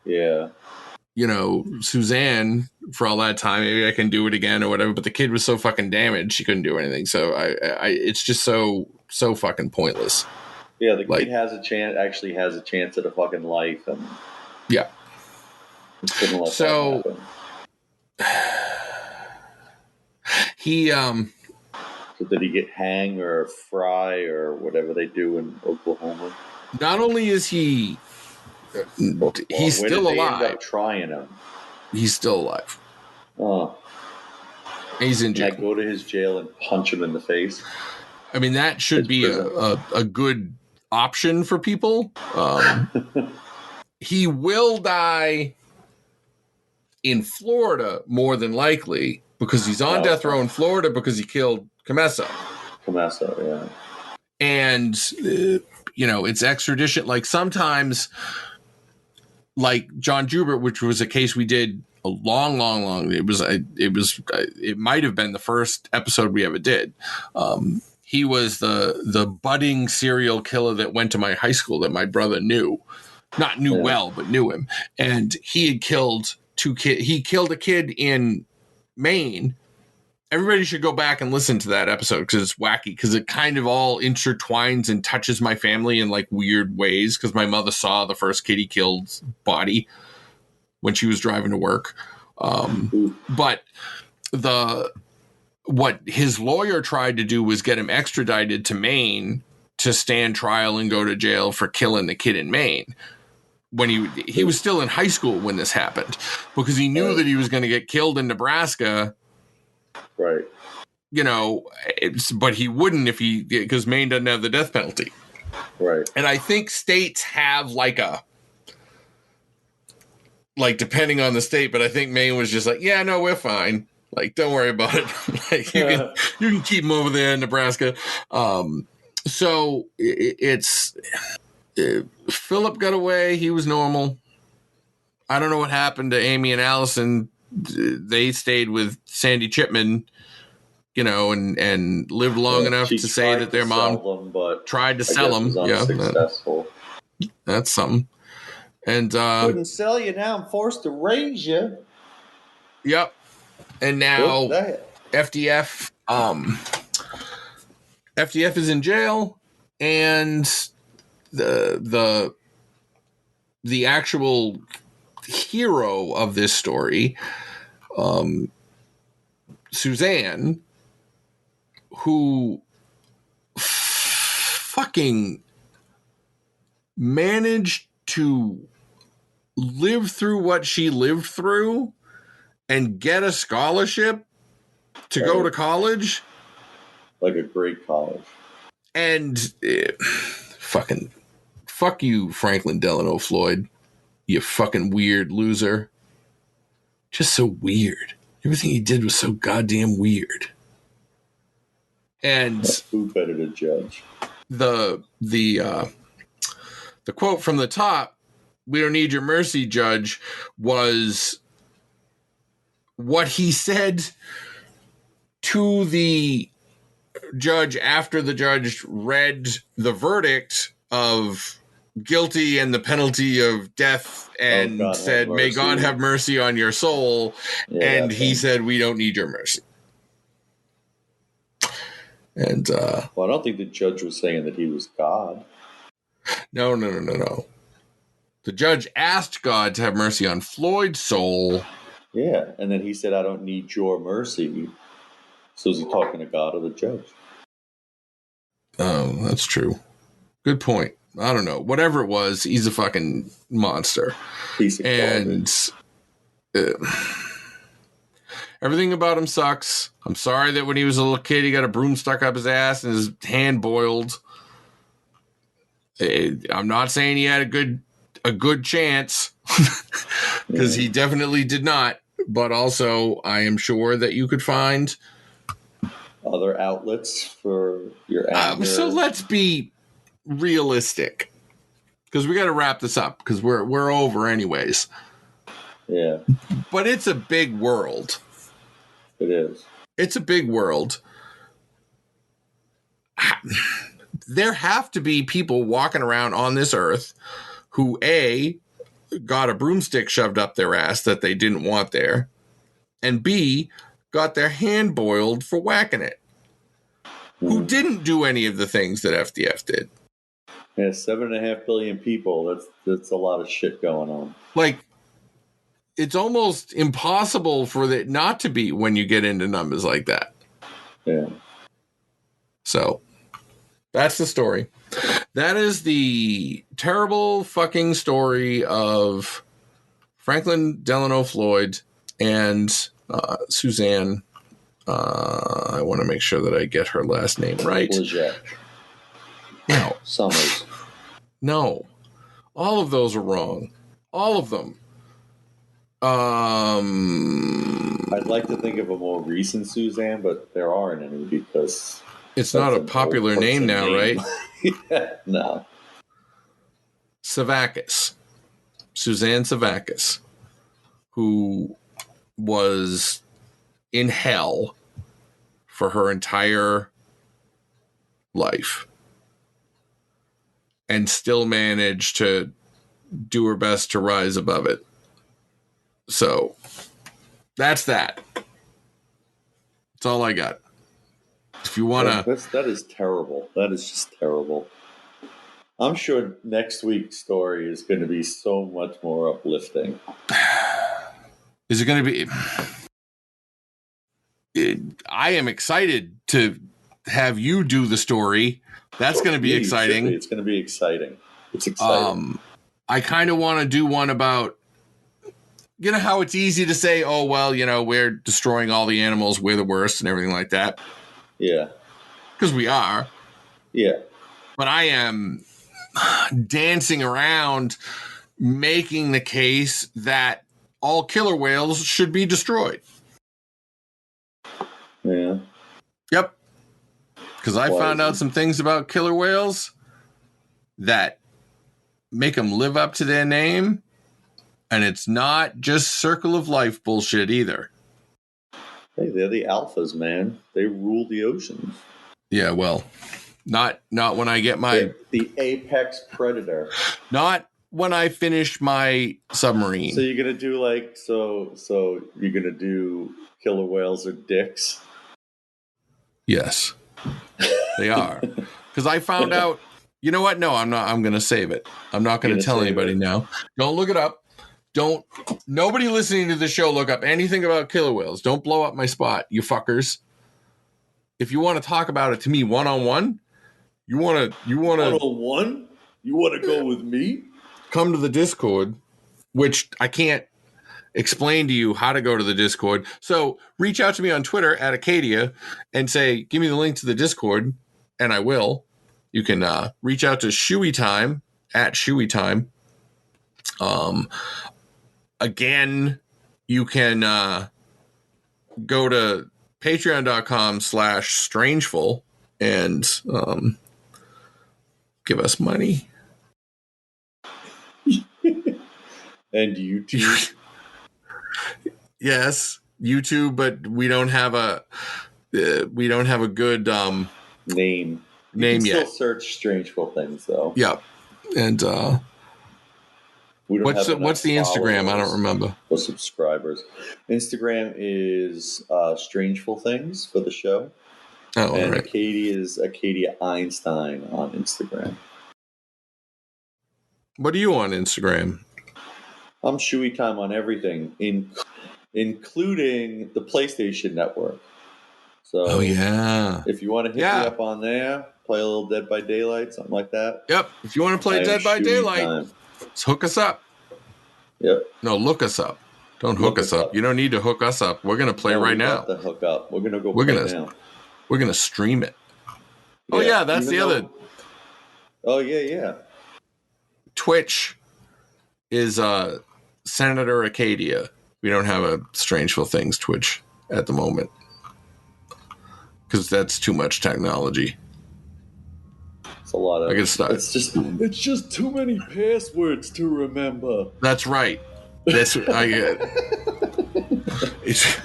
Yeah. Suzanne for all that time. Maybe I can do it again or whatever. But the kid was so fucking damaged, she couldn't do anything. So it's just so fucking pointless. Yeah, the kid actually has a chance at a fucking life, and yeah. So he So did he get hang or fry or whatever they do in Oklahoma? Not only is he's still alive. End up trying him. He's still alive. Oh. He's in jail. Can I go to his jail and punch him in the face? I mean, that should be a good option for people. He will die in Florida more than likely because he's on death row in Florida because he killed Comesso. Yeah. And, it's extradition. Like sometimes, like John Jubert, which was a case we did a long. It might have been the first episode we ever did. He was the budding serial killer that went to my high school that my brother knew. Not knew well, but knew him. And he had killed 2 kids. He killed a kid in Maine. Everybody should go back and listen to that episode because it's wacky, because it kind of all intertwines and touches my family in like weird ways, because my mother saw the first kid he killed's body when she was driving to work. But what his lawyer tried to do was get him extradited to Maine to stand trial and go to jail for killing the kid in Maine. When he was still in high school when this happened, because he knew that he was going to get killed in Nebraska. Right. But he wouldn't because Maine doesn't have the death penalty. Right. And I think states have depending on the state, but I think Maine was just like, yeah, no, we're fine. Like, don't worry about it. Like, you can keep him over there in Nebraska. So it's Philip got away. He was normal. I don't know what happened to Amy and Allison. They stayed with Sandy Chipman, and lived long enough to say that their mom tried to sell them. Unsuccessful. That's something. And couldn't sell you, now I'm forced to raise you. Yep. And now FDF is in jail, and the actual hero of this story, Suzanne, who fucking managed to live through what she lived through and get a scholarship to go to college. Like a great college. And fuck you, Franklin Delano Floyd. You fucking weird loser. Just so weird. Everything he did was so goddamn weird. And who better to judge? The quote from the top, "We don't need your mercy, Judge," was what he said to the judge after the judge read the verdict of guilty and the penalty of death and said, "May God have mercy on your soul." Yeah, and he said, "We don't need your mercy." And well, I don't think the judge was saying that he was God. No. The judge asked God to have mercy on Floyd's soul. Yeah, and then he said, "I don't need your mercy." So is he talking to God or the judge? Oh, that's true. Good point. I don't know. Whatever it was, he's a fucking monster. Piece of everything about him sucks. I'm sorry that when he was a little kid, he got a broom stuck up his ass and his hand boiled. I'm not saying he had a good chance, because he definitely did not. But also, I am sure that you could find other outlets for your anger. So let's be realistic, because we got to wrap this up, because we're over anyways. Yeah. But it's a big world. It is. It's a big world. There have to be people walking around on this earth who A, got a broomstick shoved up their ass that they didn't want there, and B, got their hand boiled for whacking it, who didn't do any of the things that FDF did. Yeah, 7.5 billion people. That's a lot of shit going on. Like, it's almost impossible for it not to be when you get into numbers like that. Yeah. So, that's the story. That is the terrible fucking story of Franklin Delano Floyd and Suzanne. I want to make sure that I get her last name right. Legette. No. Summers. No. All of those are wrong. All of them. I'd like to think of a more recent Suzanne, but there aren't any because it's not a popular name now, right? Yeah, no. Savakis. Suzanne Savakis, who was in hell for her entire life and still managed to do her best to rise above it. So that's that. That's all I got. If you want to... That is terrible. That is just terrible. I'm sure next week's story is going to be so much more uplifting. Is it going to be... I am excited to have you do the story. That's going to be exciting. It's going to be exciting. It's exciting. I kind of want to do one about, you know, how it's easy to say, oh, well, you know, we're destroying all the animals. We're the worst and everything like that. Yeah. Because we are. Yeah. But I am dancing around making the case that all killer whales should be destroyed. Yeah. Yep. Because I found out some things about killer whales that make them live up to their name. And it's not just circle of life bullshit either. Hey, they're the alphas, man. They rule the oceans. Yeah, well, not when I get my... The apex predator. Not when I finish my submarine. So you're going to do like... So you're going to do killer whales or dicks? Yes, they are. Because I found out... You know what? No, I'm not. I'm going to save it. I'm not going to tell anybody now. Don't look it up. Nobody listening to the show look up anything about killer whales. Don't blow up my spot, you fuckers. If you want to talk about it to me one-on-one, you want to... One-on-one? You want to go with me? Come to the Discord, which I can't explain to you how to go to the Discord. So reach out to me on Twitter at Acadia and say, give me the link to the Discord, and I will. You can reach out to Shuey Time at Shuey Time. Again, you can go to patreon.com/strangeful and give us money. And YouTube. Yes, YouTube, but we don't have a good name. You can yet. Still search Strangeful Things though. Yeah, and what's the Instagram? I don't remember. Or subscribers. Instagram is Strangeful Things for the show. Oh, and right. Acadia is Acadia Einstein on Instagram. What are you on Instagram? I'm Shuey Time on everything, including the PlayStation Network. So, if you want to hit me up on there, play a little Dead by Daylight, something like that. Yep. If you want to play Dead by Daylight, just hook us up. Yep. No, look us up. Don't hook us up. You don't need to hook us up. We're gonna play right now. The hook up. We're gonna go. Now. We're gonna stream it. Oh yeah, that's the other. Oh yeah. Twitch is Senator Acadia. We don't have a Strangeful Things Twitch at the moment because that's too much technology. It's a lot of. I can start. It's just too many passwords to remember. That's right. That's I get. It's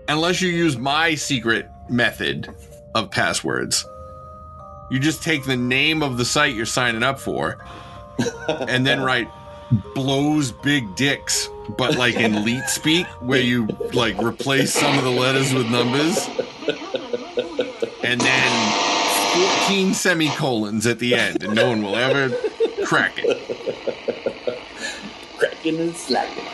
unless you use my secret method of passwords. You just take the name of the site you're signing up for and then write blows big dicks, but like in leet speak, where you like replace some of the letters with numbers and then 14 semicolons at the end, and no one will ever crack it. Cracking and slacking.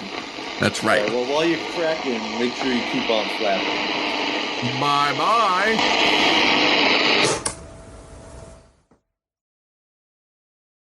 That's right. Well, while you're cracking, make sure you keep on flapping. Bye-bye.